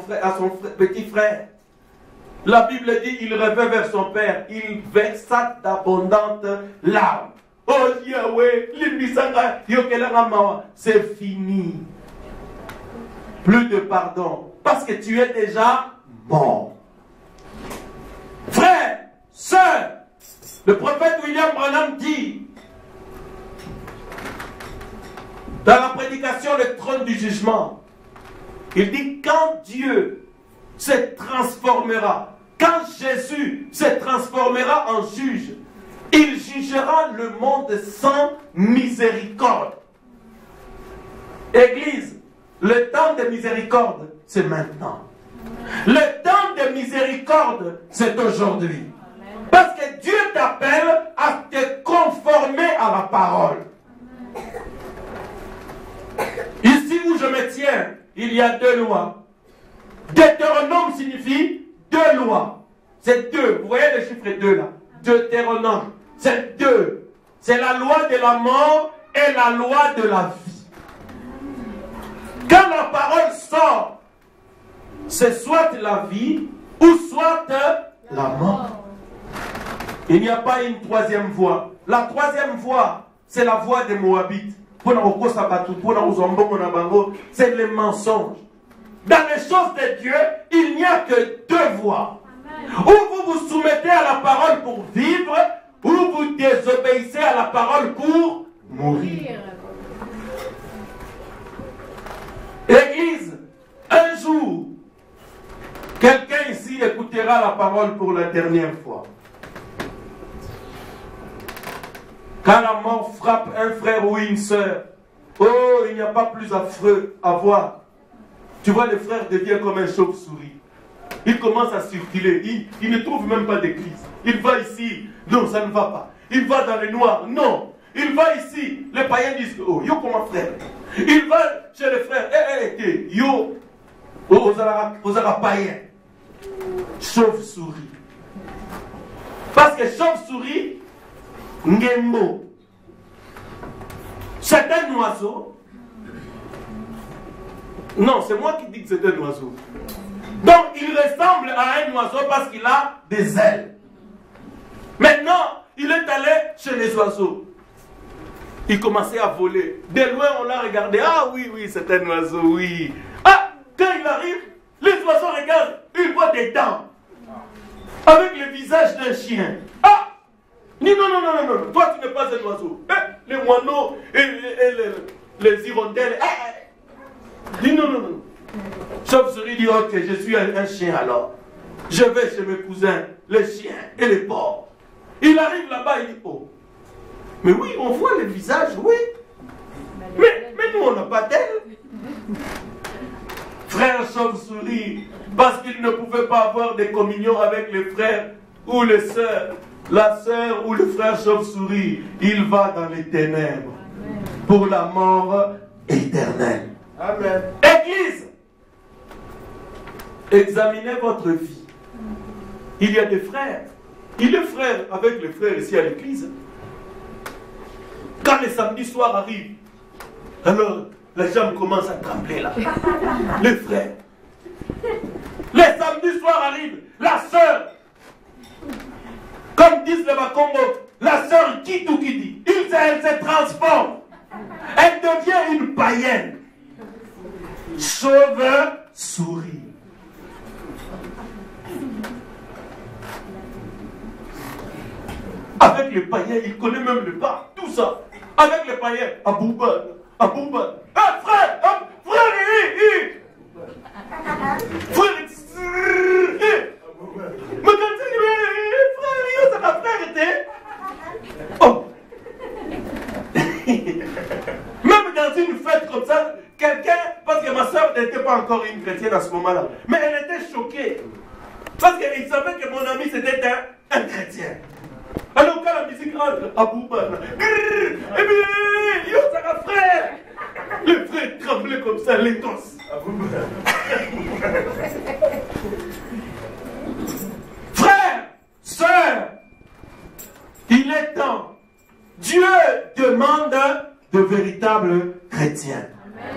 petit frère, la Bible dit, il revint vers son père, il versa d'abondantes larmes. Oh Yahweh, c'est fini. Plus de pardon, parce que tu es déjà mort. Frère, sœur, le prophète William Branham dit, dans la prédication Le trône du jugement, il dit, quand Dieu se transformera, quand Jésus se transformera en juge, il jugera le monde sans miséricorde. Église, le temps de miséricorde, c'est maintenant. Le temps de miséricorde, c'est aujourd'hui. Parce que Dieu t'appelle à te conformer à la parole. Ici où je me tiens, il y a deux lois. Deutéronome signifie deux lois. C'est deux. Vous voyez le chiffre 2 là? Deutéronome. C'est deux. C'est la loi de la mort et la loi de la vie. Quand la parole sort, c'est soit la vie ou soit la mort. Il n'y a pas une troisième voie. La troisième voie, c'est la voie des Moabites. C'est le mensonge. Dans les choses de Dieu, il n'y a que deux voies. Ou vous vous soumettez à la parole pour vivre, ou vous désobéissez à la parole pour mourir. Église, un jour, quelqu'un ici écoutera la parole pour la dernière fois. Quand la mort frappe un frère ou une sœur, oh, il n'y a pas plus affreux à voir. Tu vois, le frère devient comme un chauve-souris. Il commence à circuler. Il ne trouve même pas d'église. Il va ici. Non, ça ne va pas. Il va dans le noir. Non. Il va ici. Les païens disent, oh, yo comment frère. Il va chez les frères. Yo, aux arabes païens. Chauve-souris. Parce que chauve-souris, Ngembo, c'est un oiseau. Non, c'est moi qui dis que c'est un oiseau. Donc, il ressemble à un oiseau parce qu'il a des ailes. Maintenant, il est allé chez les oiseaux. Il commençait à voler. De loin, on l'a regardé. Ah oui, oui, c'est un oiseau, oui. Ah, quand il arrive, les oiseaux regardent. Ils voient des dents. Avec le visage d'un chien. Ah! Non, non, non, non, non, toi tu n'es pas un oiseau. Les moineaux et les hirondelles. Dis non, non, non. Chauve-souris dit, ok, je suis un chien alors. Je vais chez mes cousins, les chiens et les porcs. Il arrive là-bas, il dit, oh. Mais oui, on voit le visage, oui. Mais nous, on n'a pas d'elle. Frère chauve-souris, parce qu'il ne pouvait pas avoir de communion avec les frères ou les sœurs. La sœur ou le frère chauve-souris, il va dans les ténèbres pour la mort éternelle. Amen. Église, examinez votre vie. Il y a des frères. Il est frère avec les frères ici à l'église. Quand les samedis soirs arrivent, alors les jambes commencent à trembler là. Les frères. Les samedis soirs arrivent, la sœur. Comme disent les Bakongo, la sœur quitte ou qui dit, elle se transforme. Elle devient une païenne. Chauve-souris. Avec les païens, il connaît même le pas, tout ça. Avec les païens, à Bouban. Ah, frère, mais quand tu dis, frère, ça va frère était. Oh. Même dans une fête comme ça, quelqu'un, parce que ma soeur n'était pas encore une chrétienne à ce moment-là, mais elle était choquée. Parce qu'il savait que mon ami c'était un chrétien. Alors quand la musique rentre à Bouban, et puis, yo, ça va frère. Le frère tremblait comme ça, l'étosse. Frère, sœur, il est temps. Dieu demande de véritables chrétiens.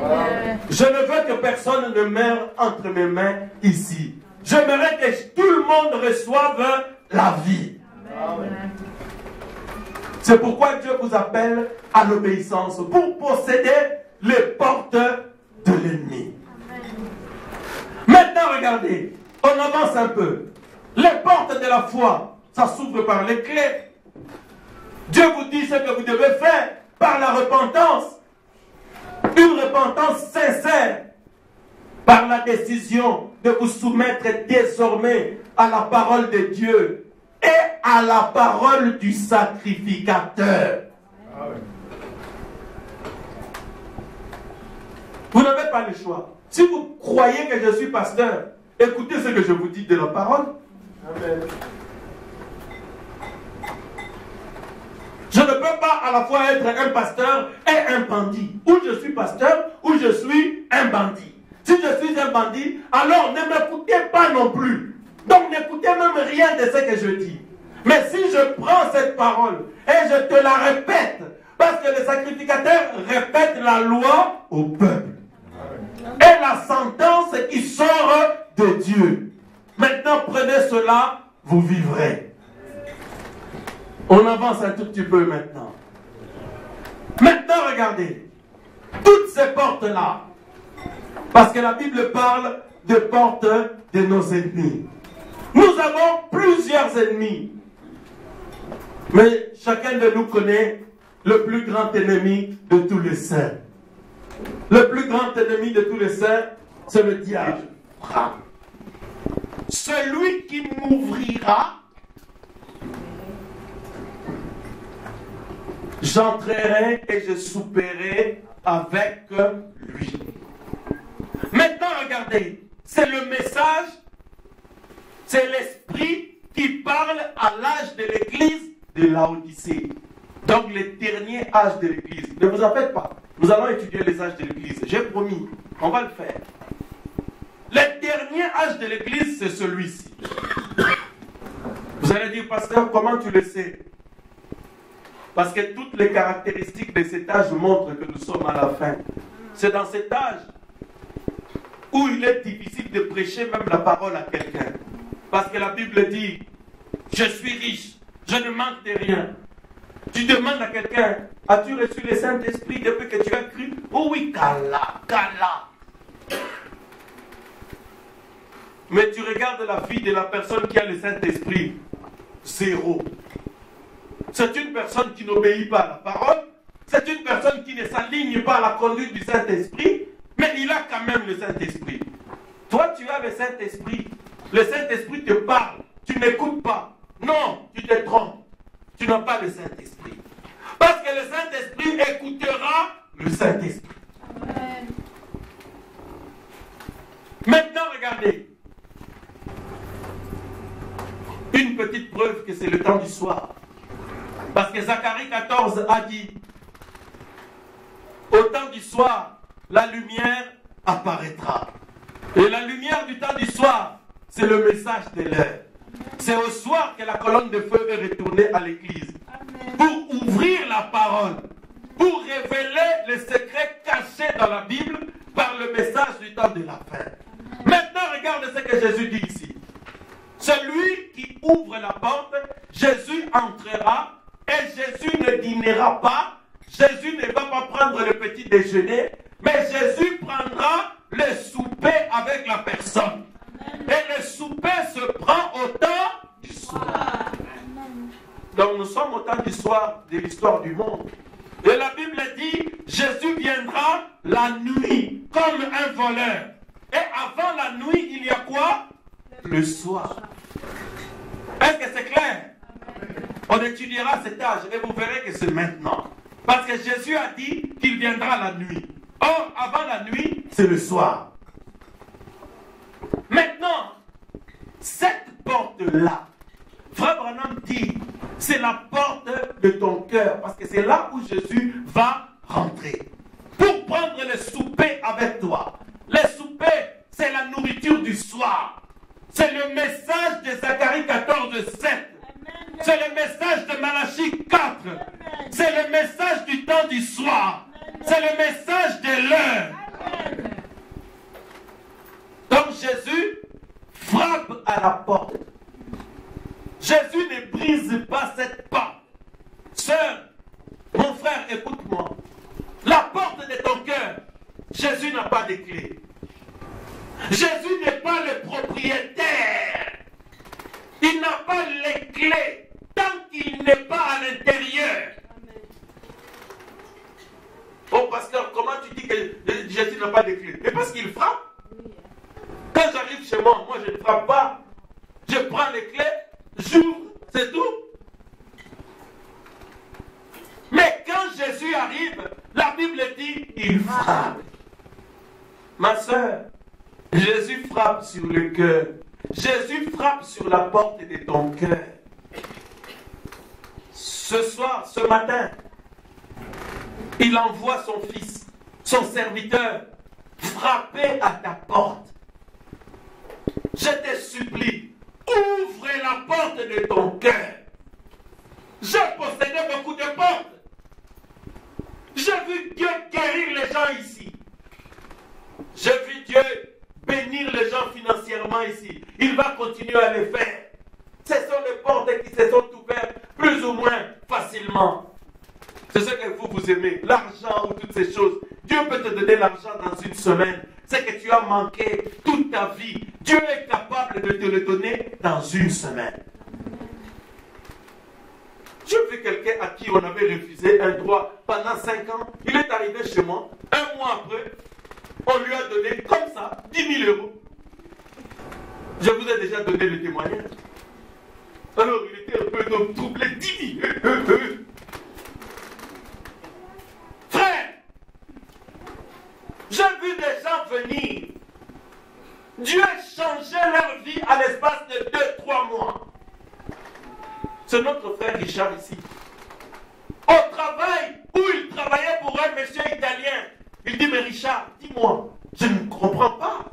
Amen. Je ne veux que personne ne meure entre mes mains ici. J'aimerais que tout le monde reçoive la vie. Amen. C'est pourquoi Dieu vous appelle à l'obéissance pour posséder les portes de l'ennemi. Maintenant, regardez, on avance un peu. Les portes de la foi, ça s'ouvre par les clés. Dieu vous dit ce que vous devez faire par la repentance. Une repentance sincère. Par la décision de vous soumettre désormais à la parole de Dieu et à la parole du sacrificateur. Amen. Vous n'avez pas le choix. Si vous croyez que je suis pasteur, écoutez ce que je vous dis de la parole. Amen. Je ne peux pas à la fois être un pasteur et un bandit. Ou je suis pasteur, ou je suis un bandit. Si je suis un bandit, alors ne m'écoutez pas non plus. Donc n'écoutez même rien de ce que je dis. Mais si je prends cette parole et je te la répète, parce que le sacrificateur répète la loi au peuple. Et la sentence qui sort de Dieu. Maintenant prenez cela, vous vivrez. On avance un tout petit peu maintenant. Maintenant, regardez. Toutes ces portes-là. Parce que la Bible parle de portes de nos ennemis. Nous avons plusieurs ennemis. Mais chacun de nous connaît le plus grand ennemi de tous les saints. Le plus grand ennemi de tous les saints, c'est le diable. Celui qui m'ouvrira, j'entrerai et je souperai avec lui. Maintenant, regardez, c'est le message, c'est l'esprit qui parle à l'âge de l'église de Laodicée. Donc, le dernier âge de l'église. Ne vous en faites pas. Nous allons étudier les âges de l'église. J'ai promis, on va le faire. Le dernier âge de l'église, c'est celui-ci. Vous allez dire, pasteur, comment tu le sais? Parce que toutes les caractéristiques de cet âge montrent que nous sommes à la fin. C'est dans cet âge où il est difficile de prêcher même la parole à quelqu'un. Parce que la Bible dit, je suis riche, je ne manque de rien. Tu demandes à quelqu'un, as-tu reçu le Saint-Esprit depuis que tu as cru? Oh oui, Kala. Mais tu regardes la vie de la personne qui a le Saint-Esprit, zéro. C'est une personne qui n'obéit pas à la parole, c'est une personne qui ne s'aligne pas à la conduite du Saint-Esprit, mais il a quand même le Saint-Esprit. Toi, tu as le Saint-Esprit. Le Saint-Esprit te parle. Tu n'écoutes pas. Non, tu te trompes. Tu n'as pas le Saint-Esprit. Parce que le Saint-Esprit écoutera le Saint-Esprit. Maintenant, regardez. Une petite preuve que c'est le temps du soir. Parce que Zacharie 14 a dit, au temps du soir, la lumière apparaîtra. Et la lumière du temps du soir, c'est le message de l'heure. C'est au soir que la colonne de feu est retournée à l'église. Pour ouvrir la parole. Pour révéler les secrets cachés dans la Bible par le message du temps de la fin. Maintenant, regarde ce que Jésus dit ici. Celui qui ouvre la porte, Jésus entrera et Jésus ne dînera pas. Jésus ne va pas prendre le petit déjeuner, mais Jésus prendra le souper avec la personne. Et le souper se prend au temps du soir. Donc nous sommes au temps du soir de l'histoire du monde. Et la Bible dit, Jésus viendra la nuit comme un voleur. Et avant la nuit, il y a quoi? Le soir. Est-ce que c'est clair? On étudiera cet âge et vous verrez que c'est maintenant. Parce que Jésus a dit qu'il viendra la nuit. Or, avant la nuit, c'est le soir. Maintenant, cette porte-là, Frère Branham dit, c'est la porte de ton cœur. Parce que c'est là où Jésus va rentrer. Pour prendre le souper avec toi. Le souper, c'est la nourriture du soir. C'est le message de Zacharie 14, 7. C'est le message de Malachie 4. C'est le message du temps du soir. C'est le message de l'heure. Donc Jésus frappe à la porte. Jésus ne brise pas cette porte. Sœur, mon frère, écoute-moi. La porte de ton cœur, Jésus n'a pas de clé. Jésus n'est pas le propriétaire. Il n'a pas les clés tant qu'il n'est pas à l'intérieur. Oh pasteur, comment tu dis que Jésus n'a pas de clés? Mais parce qu'il frappe. Quand j'arrive chez moi, je ne frappe pas. Je prends les clés, j'ouvre, c'est tout. Mais quand Jésus arrive, la Bible dit, il frappe. Ma soeur, Jésus frappe sur le cœur. Jésus frappe sur la porte de ton cœur. Ce soir, ce matin, il envoie son fils, son serviteur, frapper à ta porte. Je te supplie, ouvre la porte de ton cœur. J'ai possédé beaucoup de portes. J'ai vu Dieu guérir les gens ici. J'ai vu Dieu bénir les gens financièrement ici. Il va continuer à le faire. Ce sont les portes qui se sont ouvertes plus ou moins facilement. C'est ce que vous aimez, l'argent ou toutes ces choses. Dieu peut te donner l'argent dans une semaine. C'est que tu as manqué toute ta vie. Dieu est capable de te le donner dans une semaine. J'ai vu quelqu'un à qui on avait refusé un droit pendant 5 ans. Il est arrivé chez moi. Un mois après, on lui a donné comme ça 10 000 euros. Je vous ai déjà donné le témoignage. Alors il était un peu troublé. 10 000. Frère, j'ai vu des gens venir. Dieu a changé leur vie à l'espace de 2-3 mois. C'est notre frère Richard ici. Au travail où il travaillait pour un monsieur italien, il dit, mais Richard, dis-moi, je ne comprends pas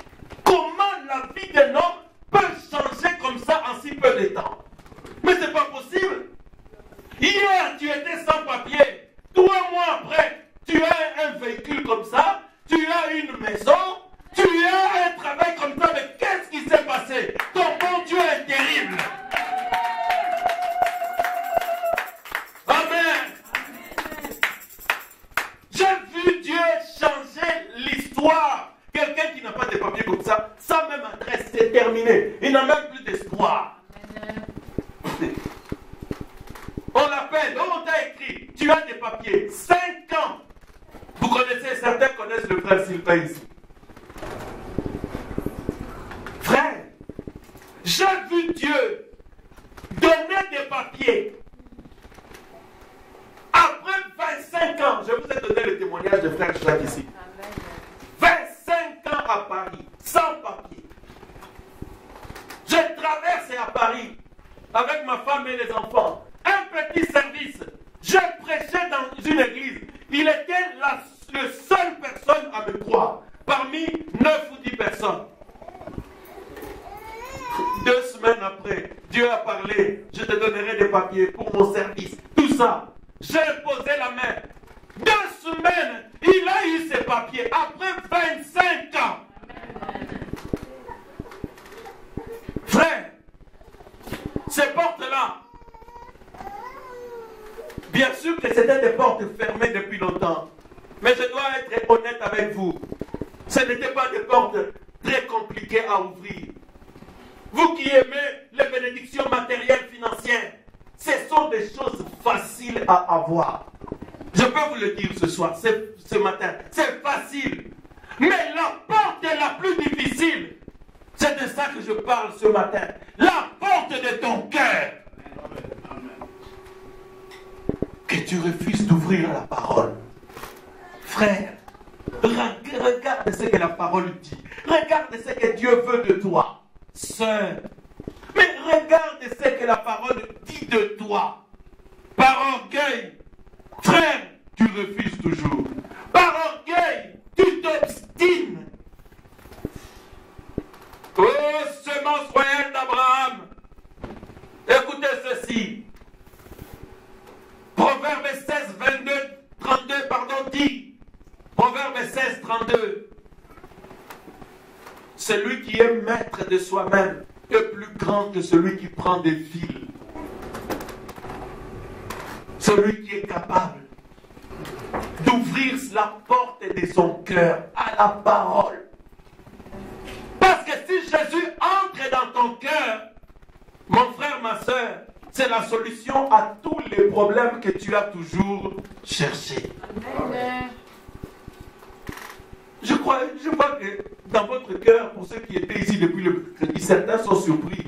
comment la vie d'un homme peut changer comme ça en si peu de temps. Mais c'est pas possible. Hier, tu étais sans papier. 3 mois après, tu as un véhicule comme ça, tu as une maison, tu as un travail comme ça, mais qu'est-ce qui s'est passé? Ton bon Dieu est terrible. Amen. J'ai vu Dieu changer l'histoire. Quelqu'un qui n'a pas de papier comme ça, sa même adresse, c'est terminé. Il n'a même plus d'espoir. On l'appelle, on t'a écrit, tu as des papiers, 5 ans. Vous connaissez, certains connaissent le frère Sylvain ici. Frère, j'ai vu Dieu donner des papiers. Après 25 ans, je vous ai donné le témoignage de frère Jacques ici. 25 ans à Paris, sans papier. J'ai traversé à Paris avec ma femme et les enfants. Un petit service. J'ai prêché dans une église. Il était le seule personne à me croire. Parmi 9 ou 10 personnes. 2 semaines après, Dieu a parlé. Je te donnerai des papiers pour mon service. Tout ça. J'ai posé la main. 2 semaines, il a eu ses papiers. Après 25 ans. Frère, ces portes-là, bien sûr que c'était des portes fermées depuis longtemps. Mais je dois être honnête avec vous. Ce n'étaient pas des portes très compliquées à ouvrir. Vous qui aimez les bénédictions matérielles financières, ce sont des choses faciles à avoir. Je peux vous le dire ce soir, ce matin. C'est facile. Mais la porte la plus difficile, c'est de ça que je parle ce matin. La porte de ton cœur. Que tu refuses d'ouvrir la parole. Frère, regarde ce que la parole dit. Regarde ce que Dieu veut de toi. Sœur, mais regarde ce que la parole dit de toi. Par orgueil, frère, tu refuses toujours. Par orgueil, tu t'obstines. Oh, semence royale d'Abraham. Écoutez ceci. Proverbe 16, 32, dit. Proverbe 16, 32. Celui qui est maître de soi-même est plus grand que celui qui prend des fils. Celui qui est capable d'ouvrir la porte de son cœur à la parole. Parce que si Jésus entre dans ton cœur, mon frère, ma soeur, c'est la solution à tous les problèmes que tu as toujours cherchés. Amen. Je vois que dans votre cœur, pour ceux qui étaient ici depuis le mercredi, certains sont surpris.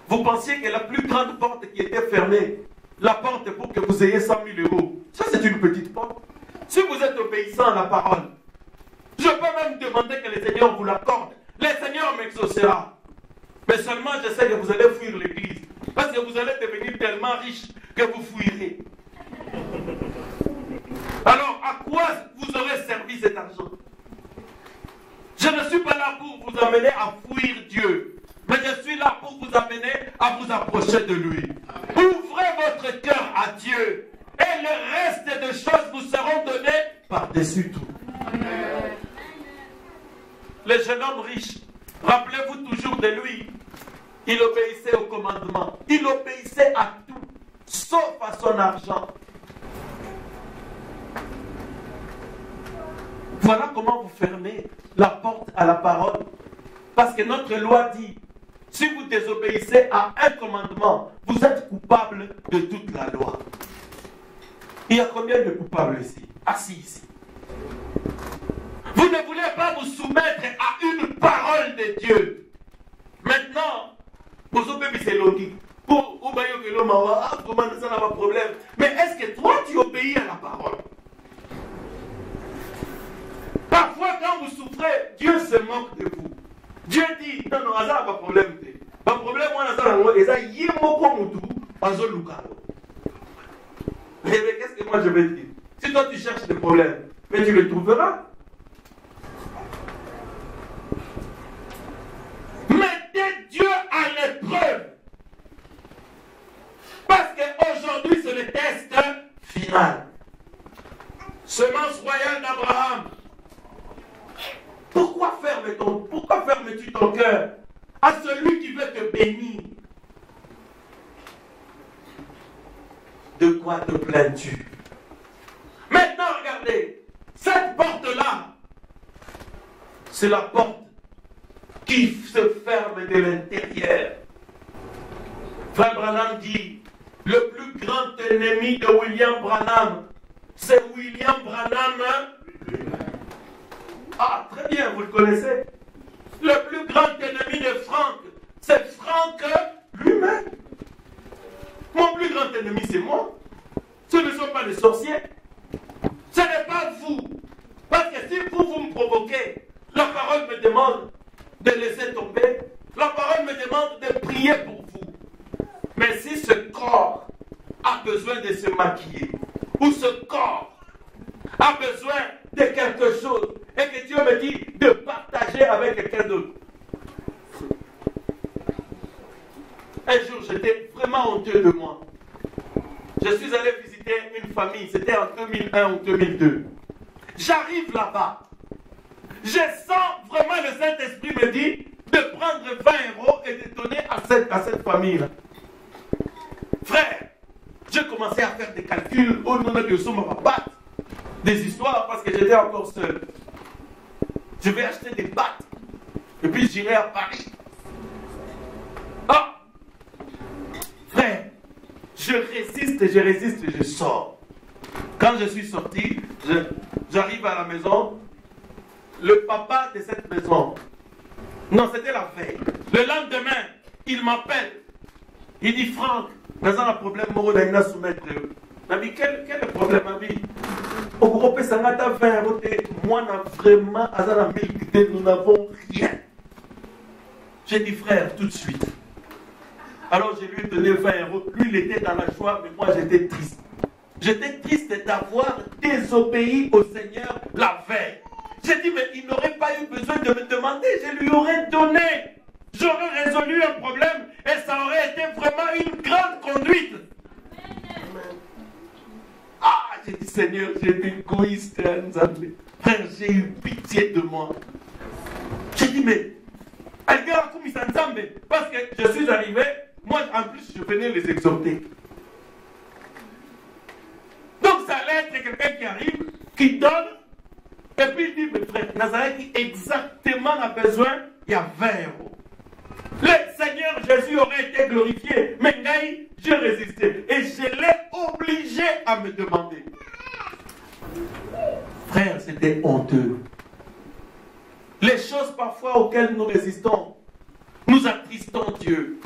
Vous pensiez que la plus grande porte qui était fermée, la porte pour que vous ayez 100 000 euros, ça c'est une petite porte. Si vous êtes obéissant à la parole, je peux même demander que le Seigneur vous l'accorde. Le Seigneur m'exaucera. Mais seulement je sais que vous allez fuir l'église. Parce que vous allez devenir tellement riche que vous fuirez. Alors, à quoi vous aurez servi cet argent? Je ne suis pas là pour vous amener à fuir Dieu. Mais je suis là pour vous amener à vous approcher de lui. Ouvrez votre cœur à Dieu. Et le reste de choses vous seront données par-dessus tout. Le jeune homme riche, rappelez-vous toujours de lui. Il obéissait au commandement. Il obéissait à tout, sauf à son argent. Voilà comment vous fermez la porte à la parole. Parce que notre loi dit, si vous désobéissez à un commandement, vous êtes coupable de toute la loi. Il y a combien de coupables ici, assis ici? Vous ne voulez pas vous soumettre à une parole de Dieu. Maintenant, vous obéissez logique. Problème. Mais est-ce que toi tu obéis à la parole? Parfois quand vous souffrez, Dieu se moque de vous. Dieu dit, non, non, ça n'a pas de problème. Pas de problème, moi, mais qu'est-ce que moi je vais dire? Si toi tu cherches des problèmes, mais tu les trouveras. Mettez Dieu à l'épreuve. Parce qu'aujourd'hui, c'est le test final. Semence royale d'Abraham. Pourquoi fermes-tu ton cœur à celui qui veut te bénir? De quoi te plains-tu? Maintenant, regardez, cette porte-là, c'est la porte qui se ferme de l'intérieur. Frère Branham dit, le plus grand ennemi de William Branham, c'est William Branham. Ah, très bien, vous le connaissez. Le plus grand ennemi de Franck, c'est Franck lui-même. Mon plus grand ennemi, c'est moi. Ce ne sont pas les sorciers. Ce n'est pas vous. Parce que si vous me provoquez, la parole me demande de laisser tomber. La parole me demande de prier pour vous. Mais si ce corps a besoin de se maquiller, ou ce corps a besoin de quelque chose, et que Dieu me dit de partager avec quelqu'un d'autre. Un jour, j'étais vraiment honteux de moi. Je suis allé visiter une famille, c'était en 2001 ou 2002. J'arrive là-bas. Je sens vraiment le Saint-Esprit me dit de prendre 20 € et de donner à cette famille-là. Frère, j'ai commencé à faire des calculs au nom de Dieu, des histoires parce que j'étais encore seul. Je vais acheter des battes et puis j'irai à Paris. Ah! Frère, je résiste et je sors. Quand je suis sorti, j'arrive à la maison. Le papa de cette maison, non, c'était la veille. Le lendemain, il m'appelle. Il dit, Franck, nous avons un problème, Moro soumettre. Nabi, quel problème, Nabi? Au groupe Sangata 20 €, moi, vraiment, nous n'avons rien. J'ai dit, frère, tout de suite. Alors, je lui ai donné 20 €. Lui, il était dans la joie, mais moi, j'étais triste. J'étais triste d'avoir désobéi au Seigneur la veille. J'ai dit, mais il n'aurait pas eu besoin de me demander, je lui aurais donné. J'aurais résolu un problème et ça aurait été vraiment une grande conduite. Ah, j'ai dit, Seigneur, j'ai été égoïste. Frère, j'ai eu pitié de moi. J'ai dit, mais, parce que je suis arrivé, moi, en plus, je venais les exhorter. Donc, ça allait être quelqu'un qui arrive, qui donne, et puis il dit, mais frère, Nazareth exactement a besoin, il y a 20 €. Le Seigneur Jésus aurait été glorifié, mais Naï, j'ai résisté. Et je l'ai obligé à me demander. Frère, c'était honteux. Les choses parfois auxquelles nous résistons, nous attristons Dieu.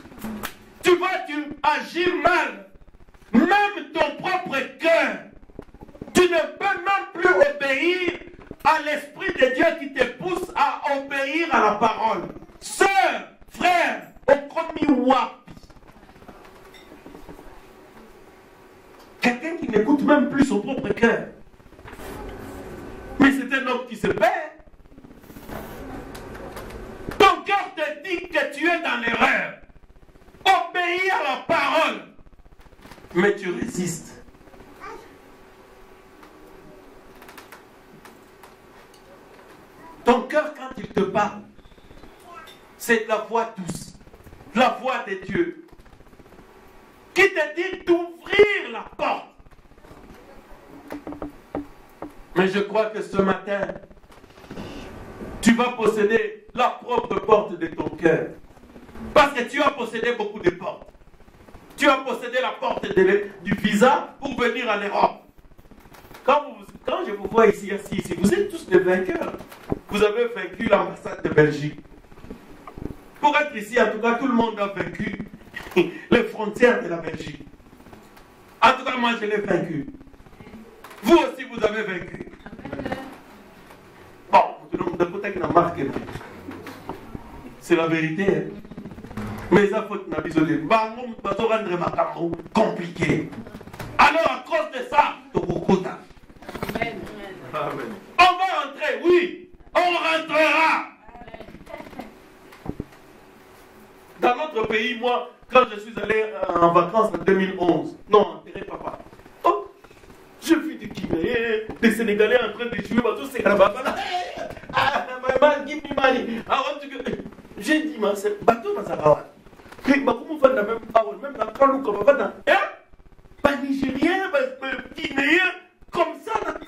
Tu vois, tu agis mal. Même ton propre cœur. Tu ne peux même plus obéir à l'Esprit de Dieu qui te pousse à obéir à la parole. Sœur, frère, au premier wap. Quelqu'un qui n'écoute même plus son propre cœur. Mais c'est un homme qui se perd. Ton cœur te dit que tu es dans l'erreur. Obéis à la parole. Mais tu résistes. Ton cœur, quand il te parle, c'est la voix douce. la voix de Dieu, qui te dit d'ouvrir la porte. Mais je crois que ce matin, tu vas posséder la propre porte de ton cœur. Parce que tu as possédé beaucoup de portes. Tu as possédé la porte du visa pour venir en Europe. Quand je vous vois ici, vous êtes tous des vainqueurs. Vous avez vaincu l'ambassade de Belgique. Pour être ici, en tout cas, tout le monde a vaincu les frontières de la Belgique. En tout cas, moi, je l'ai vaincu. Vous aussi, vous avez vaincu. Bon, peut-être qu'il a marqué. C'est la vérité. Mais ça faut rendre compliqué. Alors, à cause de ça, Amen. On va rentrer, oui. On rentrera. Dans notre pays, moi, quand je suis allé en vacances en 2011, non, enterré papa. Oh, je vis des Guinéens, des Sénégalais en train de jouer, tout c'est là. Give me money. J'ai dit, c'est bateau dans sa rawa. Comment faire la même parole, même dans le comme on va dans. Pas Nigérien, pas Guinéen, comme ça, dans le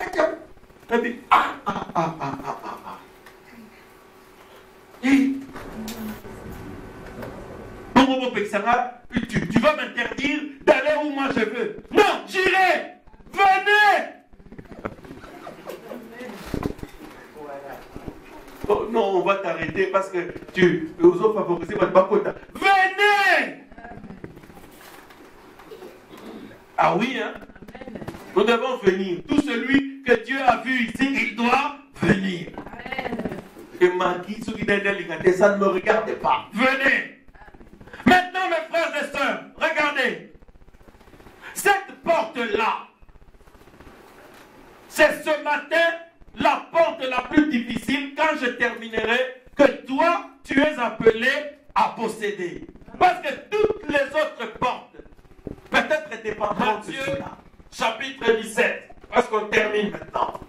tu vas m'interdire d'aller où moi je veux. Non, j'irai. Venez. Oh, non, on va t'arrêter parce que tu oses favoriser votre bakota. Venez. Ah oui, hein? Nous devons venir. Tout celui que Dieu a vu ici, il doit venir. Et Magui, ça ne me regarde pas. Venez. Maintenant, mes frères et sœurs, regardez. Cette porte-là, c'est ce matin la porte la plus difficile quand je terminerai que toi, tu es appelé à posséder. Parce que toutes les autres portes, peut-être dépendantes de cela. Chapitre 17, parce qu'on termine maintenant.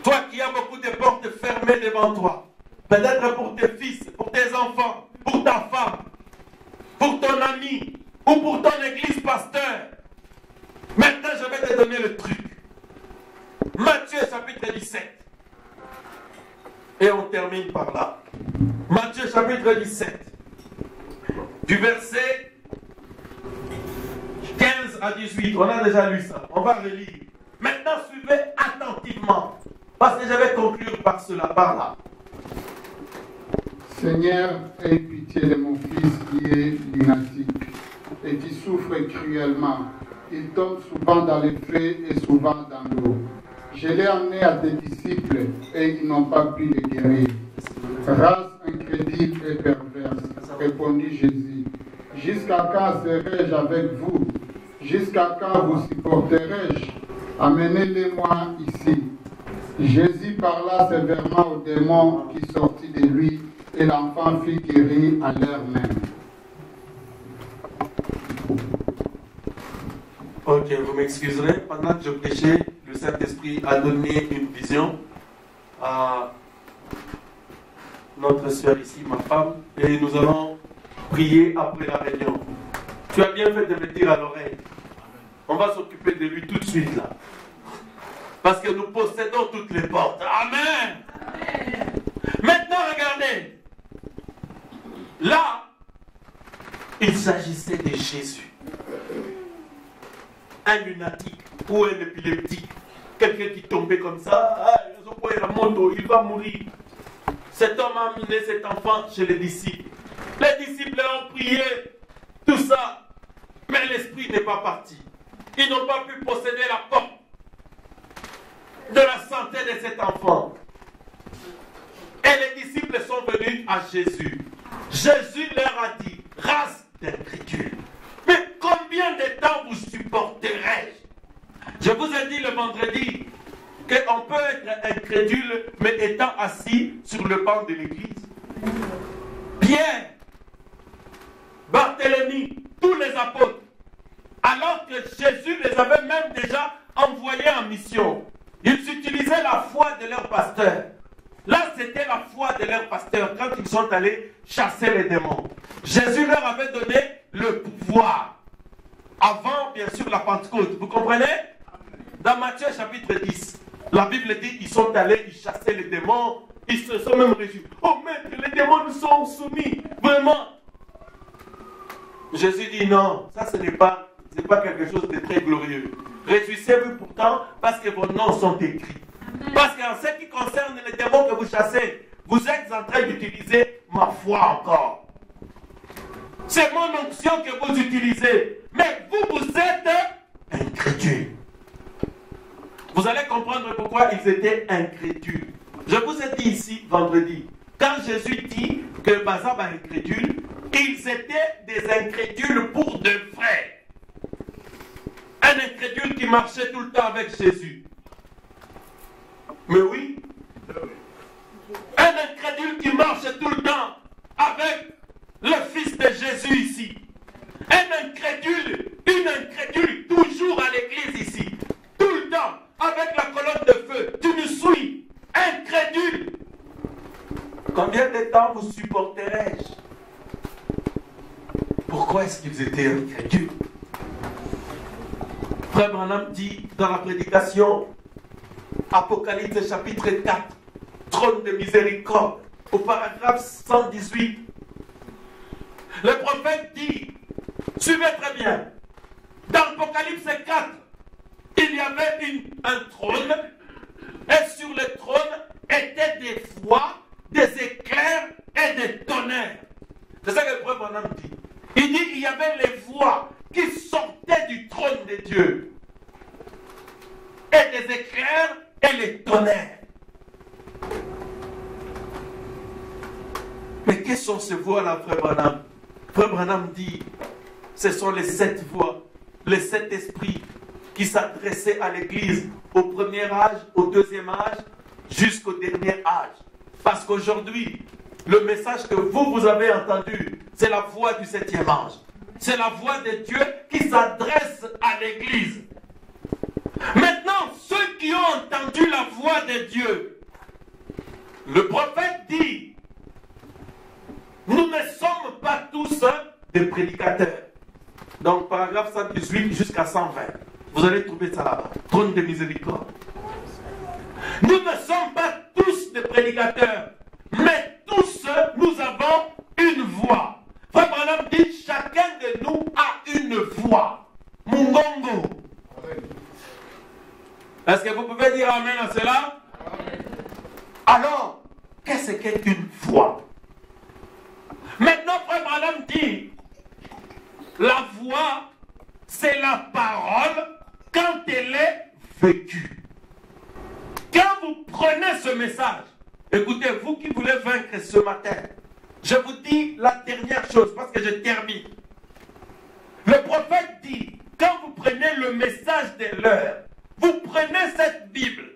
Toi qui as beaucoup de portes fermées devant toi, peut-être pour tes fils, pour tes enfants, pour ta femme, pour ton ami, ou pour ton église pasteur. Maintenant, je vais te donner le truc. Matthieu chapitre 17. Et on termine par là. Matthieu chapitre 17. Du verset 15 à 18. On a déjà lu ça. On va relire. Maintenant, suivez attentivement. Parce que je vais conclure par cela, par là. Seigneur, aie pitié de mon fils qui est lunatique et qui souffre cruellement. Il tombe souvent dans les feux et souvent dans l'eau. Je l'ai emmené à tes disciples et ils n'ont pas pu le guérir. Race incrédule et perverse, répondit Jésus. Jusqu'à quand serai-je avec vous? Jusqu'à quand vous supporterai-je? Amenez-les-moi ici. Jésus parla sévèrement au démon qui sortit de lui et l'enfant fut guéri à l'heure même. Ok, vous m'excuserez. Pendant que je prêchais, le Saint-Esprit a donné une vision à notre soeur ici, ma femme, et nous allons prier après la réunion. Tu as bien fait de me dire à l'oreille. On va s'occuper de lui tout de suite là. Parce que nous possédons toutes les portes. Amen. Amen. Maintenant, regardez. Là, il s'agissait de Jésus. Un lunatique ou un épileptique. Quelqu'un qui tombait comme ça. Il va mourir. Cet homme a amené cet enfant chez les disciples. Les disciples ont prié. Tout ça. Mais l'esprit n'est pas parti. Ils n'ont pas pu posséder la porte de la santé de cet enfant. Et les disciples sont venus à Jésus. Jésus leur a dit, race d'incrédules, mais combien de temps vous supporterai-je? Je vous ai dit le vendredi qu'on peut être incrédule, mais étant assis sur le banc de l'église. Pierre, Barthélemy, tous les apôtres, alors que Jésus les avait même déjà envoyés en mission. Ils utilisaient la foi de leur pasteur. Là, c'était la foi de leur pasteur. pasteurs, quand ils sont allés chasser les démons, Jésus leur avait donné le pouvoir. Avant, bien sûr, la Pentecôte. Vous comprenez? Dans Matthieu chapitre 10, la Bible dit qu'ils sont allés chasser les démons. Ils se sont même réjouis. Oh maître, les démons nous sont soumis. Vraiment. Jésus dit non, ça ce n'est pas quelque chose de très glorieux. Réjouissez-vous pourtant parce que vos noms sont écrits. Parce qu'en ce qui concerne les démons que vous chassez, vous êtes en train d'utiliser ma foi encore. C'est mon onction que vous utilisez. Mais vous êtes incrédules. Vous allez comprendre pourquoi ils étaient incrédules. Je vous ai dit ici vendredi, quand Jésus dit que Bazab est incrédule, ils étaient des incrédules pour de vrai. Un incrédule qui marchait tout le temps avec Jésus. Mais oui. Un incrédule qui marche tout le temps avec le Fils de Jésus ici. Un incrédule, une incrédule toujours à l'église ici. Tout le temps avec la colonne de feu. Tu nous suis. Incrédule. Combien de temps vous supporterai-je? Pourquoi est-ce qu'ils étaient incrédules? Frère Branham dit dans la prédication, Apocalypse chapitre 4, trône de miséricorde, au paragraphe 118, le prophète dit, suivez très bien, dans l'Apocalypse 4, il y avait un trône, et sur le trône étaient des voix, des éclairs et des tonnerres. C'est ça que le prophète Branham dit. Il dit qu'il y avait les voix qui sortaient du trône de Dieu, et des éclairs et les tonnerres. Mais quelles sont ces voix-là, frère Branham? Frère Branham dit, ce sont les 7 voix, les 7 esprits qui s'adressaient à l'Église au premier âge, au deuxième âge, jusqu'au dernier âge. Parce qu'aujourd'hui, le message que vous avez entendu, c'est la voix du 7e ange. C'est la voix de Dieu qui s'adresse à l'Église. Maintenant, ceux qui ont entendu la voix de Dieu, le prophète dit, nous ne sommes pas tous des prédicateurs. Donc, paragraphe 118 jusqu'à 120. Vous allez trouver ça là-bas. Trône de miséricorde. Nous ne sommes pas tous des prédicateurs, mais tous nous avons une voix. Frère Branham dit, chacun de nous a une voix. Mungongo. Est-ce que vous pouvez dire amen à cela? Amen. Alors, qu'est-ce qu'une voix? Maintenant, Frère Branham dit, la voix, c'est la parole quand elle est vécue. Quand vous prenez ce message, écoutez, vous qui voulez vaincre ce matin, je vous dis la dernière chose, parce que je termine. Le prophète dit, quand vous prenez le message de l'heure, vous prenez cette Bible,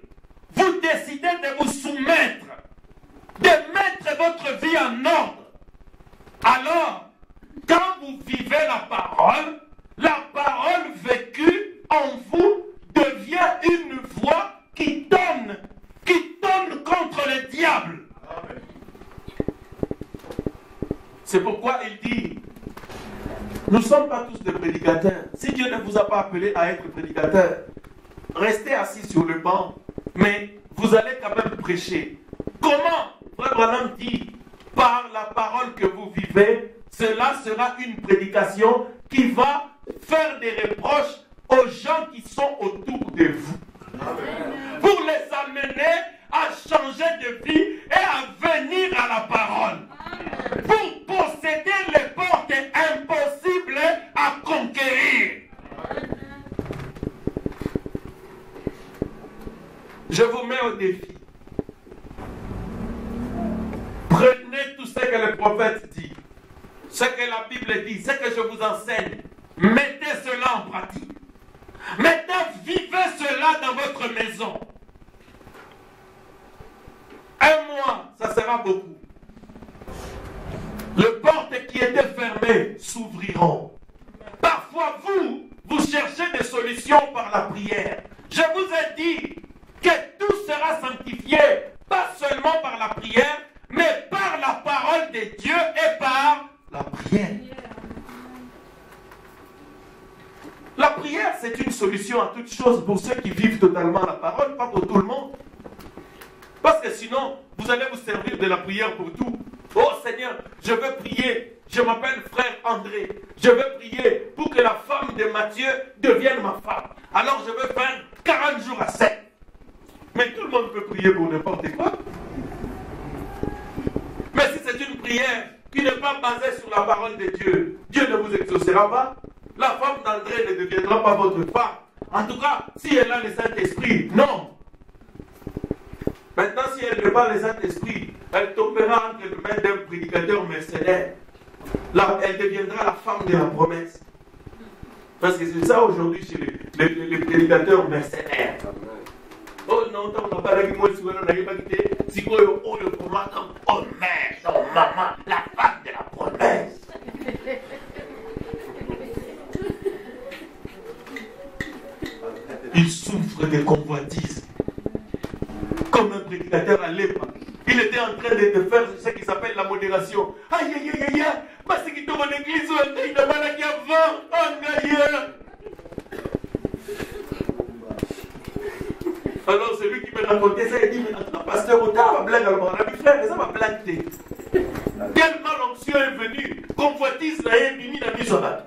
vous décidez de vous soumettre, de mettre votre vie en ordre. Alors, quand vous vivez la parole vécue en vous devient une voix qui donne contre le diable. Amen. C'est pourquoi il dit, nous ne sommes pas tous des prédicateurs. Si Dieu ne vous a pas appelé à être prédicateur, restez assis sur le banc, mais vous allez quand même prêcher. Comment? Frère Branham dit, par la parole que vous vivez, cela sera une prédication qui va faire des reproches aux gens qui sont autour de vous. Amen. Pour les amener à changer de vie et à venir à la parole. Amen. Pour posséder les portes impossibles à conquérir. Amen. Je vous mets au défi. Prenez tout ce que le prophète dit, ce que la Bible dit, ce que je vous enseigne. Mettez cela en pratique. Maintenant, vivez cela dans votre maison. Un mois, ça sera beaucoup. Les portes qui étaient fermées s'ouvriront. Parfois, vous cherchez des solutions par la prière. Je vous ai dit que tout sera sanctifié, pas seulement par la prière, mais par la solution à toute chose pour ceux qui vivent totalement la parole, pas pour tout le monde. Parce que sinon, vous allez vous servir de la prière pour tout. Oh Seigneur, je veux prier. Je m'appelle frère André. Je veux prier pour que la femme de Matthieu devienne ma femme. Alors je veux faire 40 jours à 7. Mais tout le monde peut prier pour n'importe quoi. Mais si c'est une prière qui n'est pas basée sur la parole de Dieu, Dieu ne vous exaucera pas. La femme d'André ne deviendra pas votre femme. En tout cas, si elle a le Saint-Esprit, non. Maintenant, si elle n'a pas le Saint-Esprit, elle tombera entre les mains d'un prédicateur mercenaire. Là, elle deviendra la femme de la promesse. Parce que c'est ça aujourd'hui chez les prédicateurs mercenaires. Oh non, on n'a pas la guimole, si on n'a pas quitté. Si on a le commandant, oh mère, non, maman, la femme de la promesse. Il souffre de convoitise. Comme un prédicateur à l'époque. Il était en train de faire ce qui s'appelle la modération. Aïe, aïe, aïe, aïe, aïe. Parce qu'il tombe en église, il n'a pas la qui avant. Alors celui qui me racontait ça, il dit, mais pasteur Otard va blague alors. On a dit, frère, mais ça va blaguer. Tellement l'onction est venue, convoitise la haine, il a mis sur la.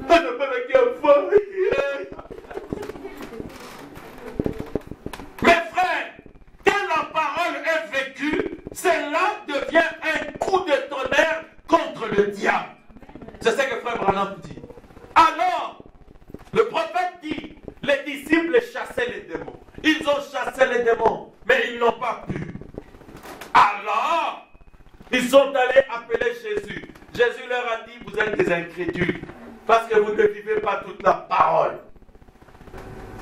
On n'a pas la qui avant. Mes frères, quand la parole est vécue, cela devient un coup de tonnerre contre le diable. C'est ce que frère Branham dit. Alors, le prophète dit, les disciples chassaient les démons. Ils ont chassé les démons, mais ils n'ont pas pu. Alors, ils sont allés appeler Jésus. Jésus leur a dit, vous êtes des incrédules, parce que vous ne vivez pas toute la parole.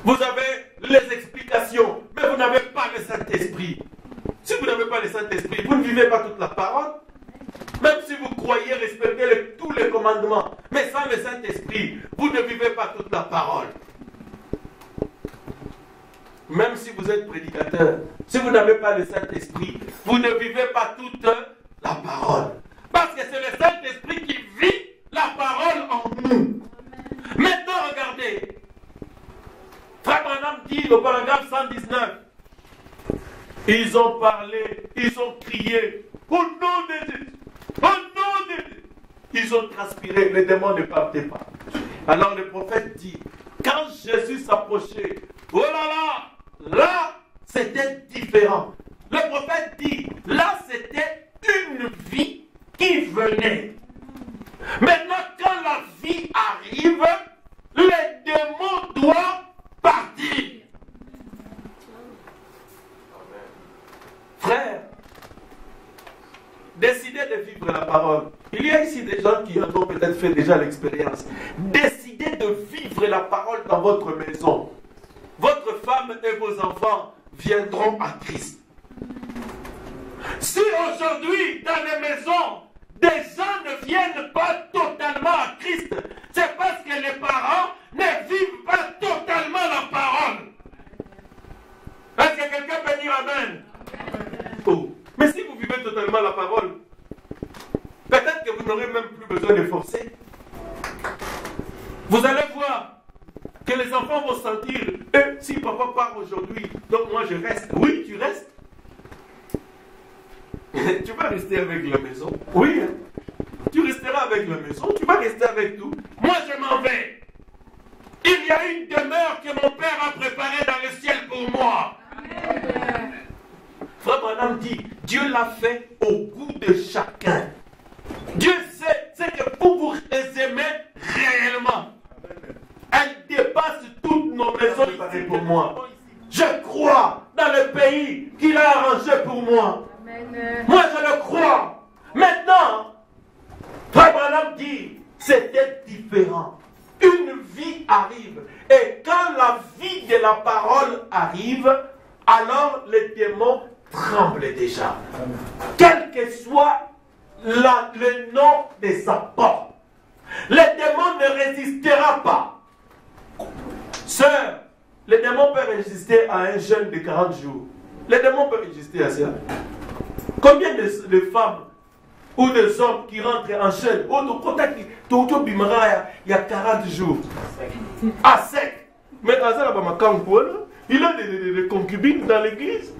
Vous avez les explications, mais vous n'avez pas le Saint-Esprit. Si vous n'avez pas le Saint-Esprit, vous ne vivez pas toute la parole. Même si vous croyez respecter tous les commandements, mais sans le Saint-Esprit, vous ne vivez pas toute la parole. Même si vous êtes prédicateur, si vous n'avez pas le Saint-Esprit, vous ne vivez pas toute la parole. Parce que c'est le Saint-Esprit qui vit la parole en nous. Maintenant, regardez. Frère Branham dit au paragraphe 119, ils ont parlé, ils ont crié, au nom de Jésus, au nom de Jésus. Ils ont transpiré, les démons ne partaient pas. Alors le prophète dit, quand Jésus s'approchait, oh là là, là, c'était différent. Le prophète dit, là, c'était une vie qui venait. Maintenant, quand la vie arrive, les démons doivent partir. Frère, décidez de vivre la parole. Il y a ici des gens qui ont peut-être fait déjà l'expérience. Décidez de vivre la parole dans votre maison. Votre femme et vos enfants viendront à Christ. Si aujourd'hui, dans les maisons, des gens ne viennent pas totalement à Christ, c'est parce que les parents ne vivent pas totalement la parole. Est-ce que quelqu'un peut dire Amen? Oh. Mais si vous vivez totalement la parole, peut-être que vous n'aurez même plus besoin de forcer. Vous allez voir que les enfants vont sentir, si papa part aujourd'hui, donc moi je reste. Oui, tu restes. Tu vas rester avec la maison. Oui, hein. Tu resteras avec la maison, tu vas rester avec nous. Moi je m'en vais. Il y a une demeure que mon Père a préparée dans le ciel pour moi. Amen. Frère Branham dit, Dieu l'a fait au goût de chacun. Dieu sait ce que vous aimez réellement. Elle dépasse toutes nos maisons préparées pour moi. Je crois dans le pays qu'il a arrangé pour moi. Amen. Moi je le crois. Maintenant, Frère Branham dit, c'était différent. Une vie arrive. Et quand la vie de la parole arrive, alors les démons tremblent déjà. Quel que soit le nom de sa porte, le démon ne résistera pas. Sœur, le démon peut résister à un jeûne de 40 jours. Le démon peut résister à ça. Combien de femmes ou des hommes qui rentrent en chaîne, il y a 40 jours, à sec. Mais il a des concubines dans l'église.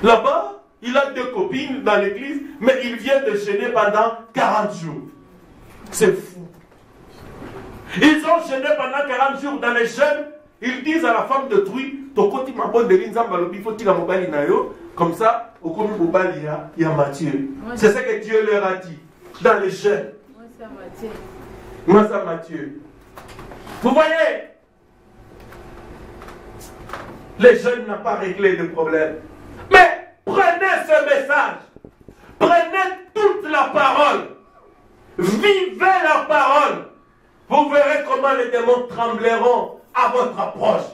Là-bas, il a 2 copines dans l'église, mais il vient de jeûner pendant 40 jours. C'est fou. Ils ont jeûné pendant 40 jours dans les jeûnes. Ils disent à la femme d'autrui, comme ça, il y a Matthieu. C'est ce que Dieu leur a dit dans les jeûnes. Moi, c'est Matthieu. Vous voyez, les jeunes n'ont pas réglé le problème. Mais prenez ce message. Prenez toute la parole. Vivez la parole. Vous verrez comment les démons trembleront à votre approche.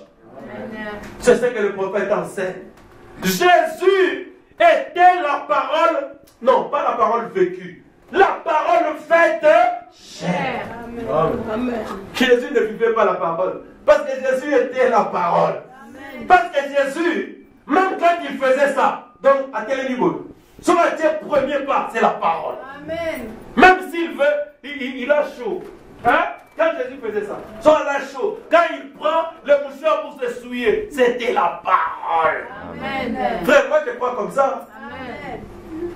C'est ce que le prophète enseigne. Jésus était la parole, non, pas la parole vécue, la parole faite chair. Amen. Jésus ne vivait pas la parole, parce que Jésus était la parole. Amen. Parce que Jésus, même quand il faisait ça, donc à quel niveau? Son premier pas, c'est la parole. Amen. Même s'il veut, il a chaud. Hein? Quand Jésus faisait ça, soit la chaud, quand il prend le mouchoir pour se souiller, c'était la parole. Amen. Frère, moi je crois comme ça. Amen.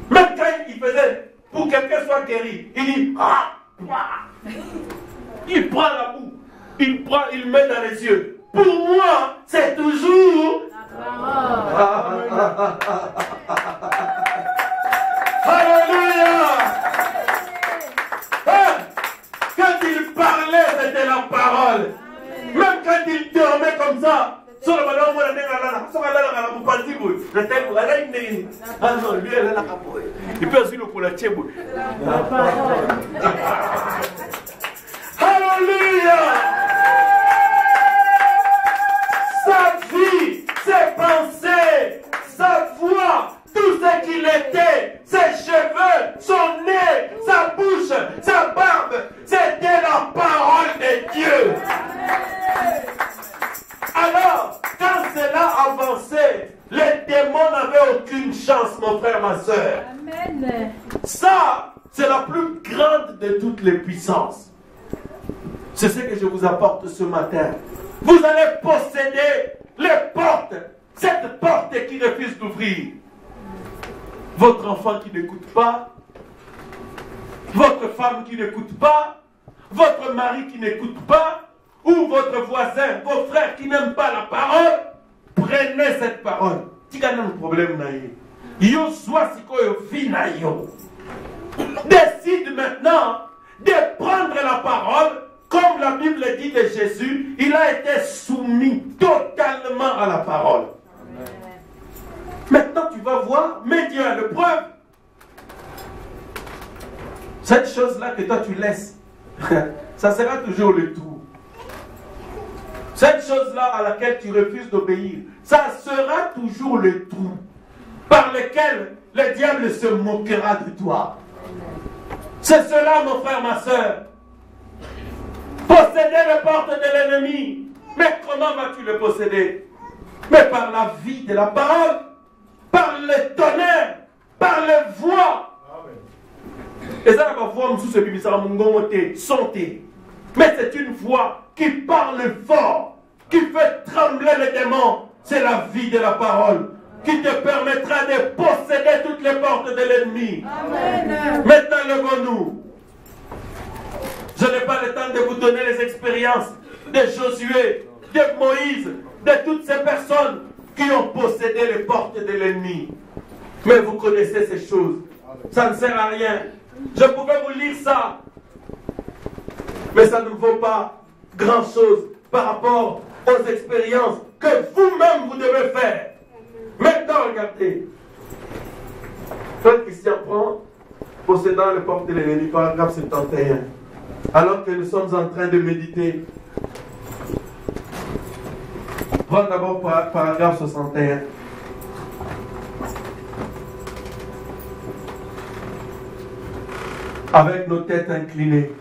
Même quand il faisait, pour que quelqu'un soit guéri, il dit, il prend la boue, il met dans les yeux. Pour moi, c'est toujours la parole. Alléluia. Quand il parlait, c'était la parole. Même quand il dormait comme ça, ah non, lui, elle a la capote. Il peut aussi le pour la tchébou. Alléluia. Sa vie, ses pensées, sa voix, tout ce qu'il était, ses cheveux, son nez, sa bouche, sa barbe, c'était la parole de Dieu. Alors, quand cela avançait, les démons n'avaient aucune chance, mon frère, ma soeur. Amen. Ça, c'est la plus grande de toutes les puissances. C'est ce que je vous apporte ce matin. Vous allez posséder les portes, cette porte qui refuse d'ouvrir. Votre enfant qui n'écoute pas, votre femme qui n'écoute pas, votre mari qui n'écoute pas, ou votre voisin, vos frères qui n'aiment pas la parole, prenez cette parole. Problème décide maintenant de prendre la parole, comme la Bible dit de Jésus, il a été soumis totalement à la parole. Maintenant, tu vas voir, mais Dieu a le preuve. Cette chose-là que toi tu laisses, ça sera toujours le trou. Cette chose-là à laquelle tu refuses d'obéir, ça sera toujours le trou par lequel le diable se moquera de toi. C'est cela, mon frère, ma soeur. Posséder les portes de l'ennemi. Mais comment vas-tu le posséder? Mais par la vie de la parole, par le tonnerre, par les voix. Et ça va voir sous ce bibisara mongomoté, santé. Mais c'est une voix qui parle fort, qui fait trembler les démons. C'est la vie de la parole qui te permettra de posséder toutes les portes de l'ennemi. Maintenant, levons-nous. Je n'ai pas le temps de vous donner les expériences de Josué, de Moïse, de toutes ces personnes qui ont possédé les portes de l'ennemi. Mais vous connaissez ces choses. Ça ne sert à rien. Je pouvais vous lire ça. Mais ça ne vaut pas grand-chose par rapport aux expériences que vous-même vous devez faire. Maintenant, regardez. Frère Christian prend, possédant les portes de l'ennemi, paragraphe 71. Alors que nous sommes en train de méditer. Prends d'abord paragraphe 61. Avec nos têtes inclinées,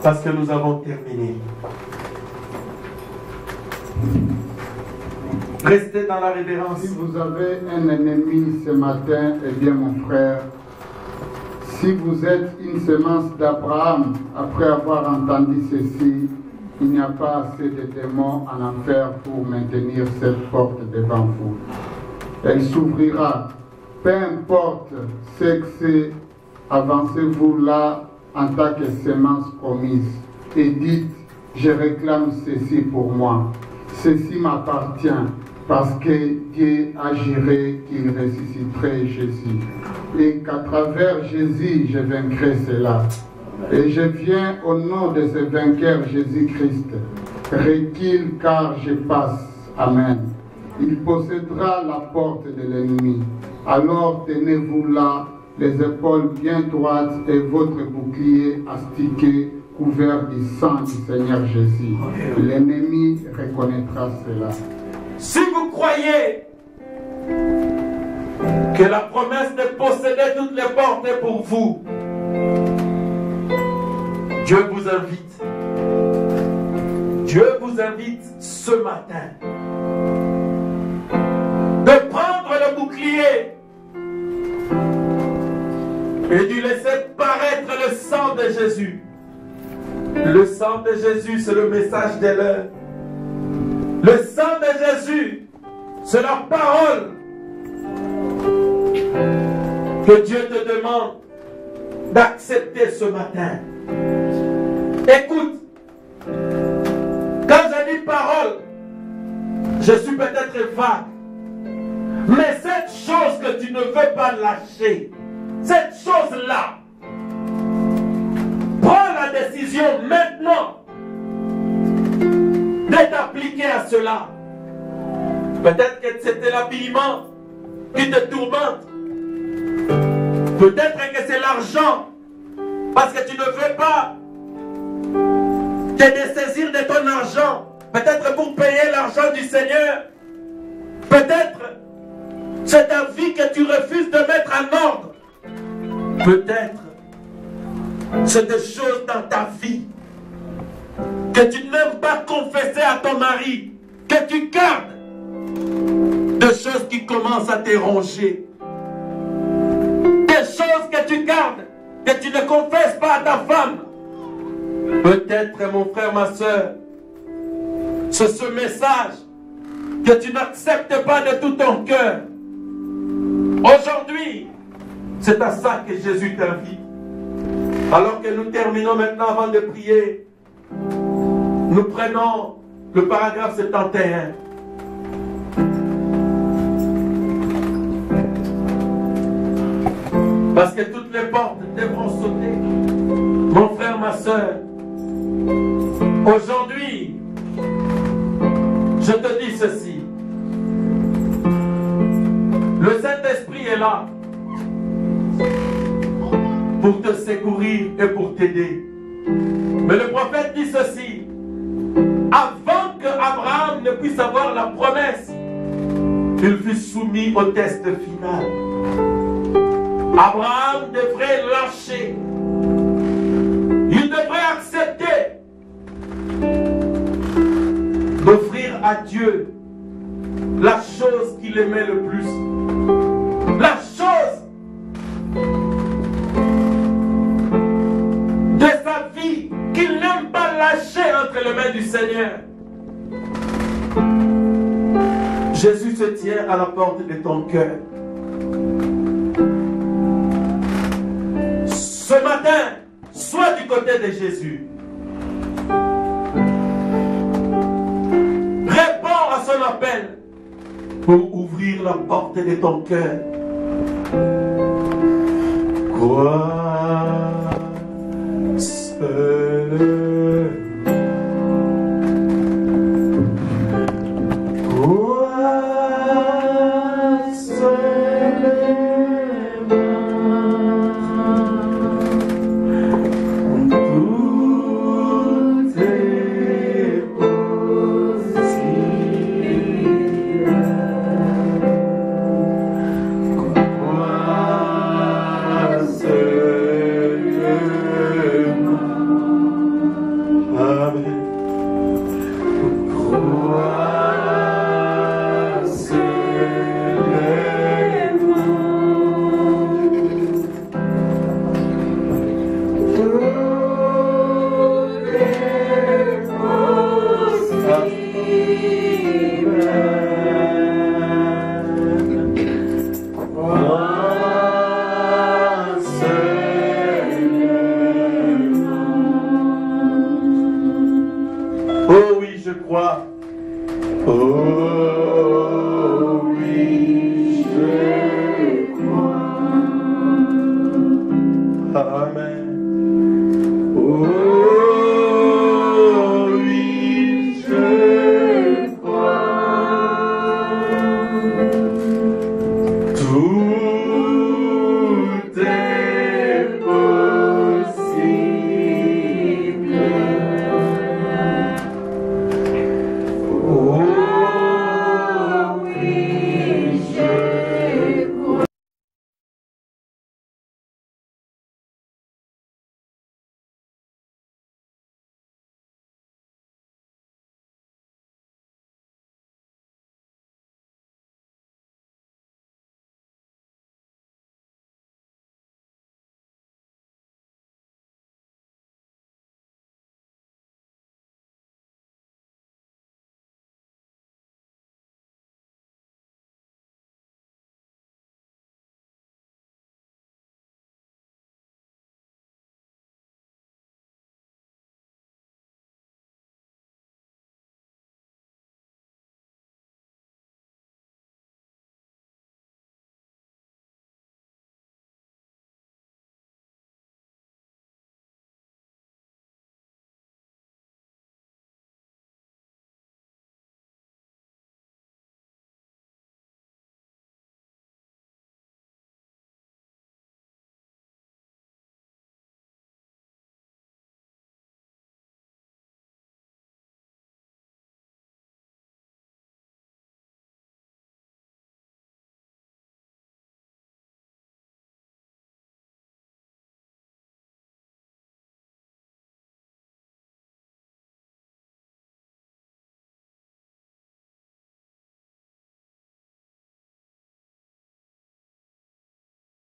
parce que nous avons terminé. Restez dans la révérence. Si vous avez un ennemi ce matin, eh bien mon frère, Si vous êtes une semence d'Abraham, après avoir entendu ceci, il n'y a pas assez de démons en enfer pour maintenir cette porte devant vous. Elle s'ouvrira. Peu importe ce que c'est, avancez-vous là en tant que semence promise et dites, je réclame ceci pour moi. Ceci m'appartient parce que Dieu a juré qu'il ressusciterait Jésus et qu'à travers Jésus, je vaincrai cela. Et je viens au nom de ce vainqueur Jésus-Christ. Recule car je passe. Amen. Il possédera la porte de l'ennemi. Alors tenez-vous là, les épaules bien droites et votre bouclier astiqué, couvert du sang du Seigneur Jésus. L'ennemi reconnaîtra cela. Si vous croyez que la promesse de posséder toutes les portes est pour vous, Dieu vous invite. Dieu vous invite ce matin de prendre le bouclier et de laisser paraître le sang de Jésus. Le sang de Jésus, c'est le message de l'heure. Le sang de Jésus, c'est la parole que Dieu te demande d'accepter ce matin. Écoute, quand je dis parole, je suis peut-être vague, mais cette chose que tu ne veux pas lâcher, cette chose-là, prends la décision maintenant de t'appliquer à cela. Peut-être que c'était l'habillement qui te tourmente. Peut-être que c'est l'argent, parce que tu ne veux pas te dessaisir de ton argent. Peut-être pour payer l'argent du Seigneur. Peut-être c'est ta vie que tu refuses de mettre en ordre. Peut-être c'est des choses dans ta vie que tu n'aimes pas confesser à ton mari, que tu gardes, des choses qui commencent à te ronger, des choses que tu gardes, que tu ne confesses pas à ta femme. Peut-être, mon frère, ma soeur, c'est ce message que tu n'acceptes pas de tout ton cœur. Aujourd'hui, c'est à ça que Jésus t'invite. Alors que nous terminons maintenant avant de prier, nous prenons le paragraphe 71. Parce que toutes les portes devront sauter. Mon frère, ma soeur, aujourd'hui, je te dis ceci. Le Saint-Esprit est là pour te secourir et pour t'aider. Mais le prophète dit ceci. Avant qu'Abraham ne puisse avoir la promesse, il fut soumis au test final. Abraham devrait lâcher. Il devrait accepter d'offrir à Dieu la chose qu'il aimait le plus. La chose de sa vie qu'il n'aime pas lâcher entre les mains du Seigneur. Jésus se tient à la porte de ton cœur. Ce matin, sois du côté de Jésus. Réponds à son appel pour ouvrir la porte de ton cœur. Quoi?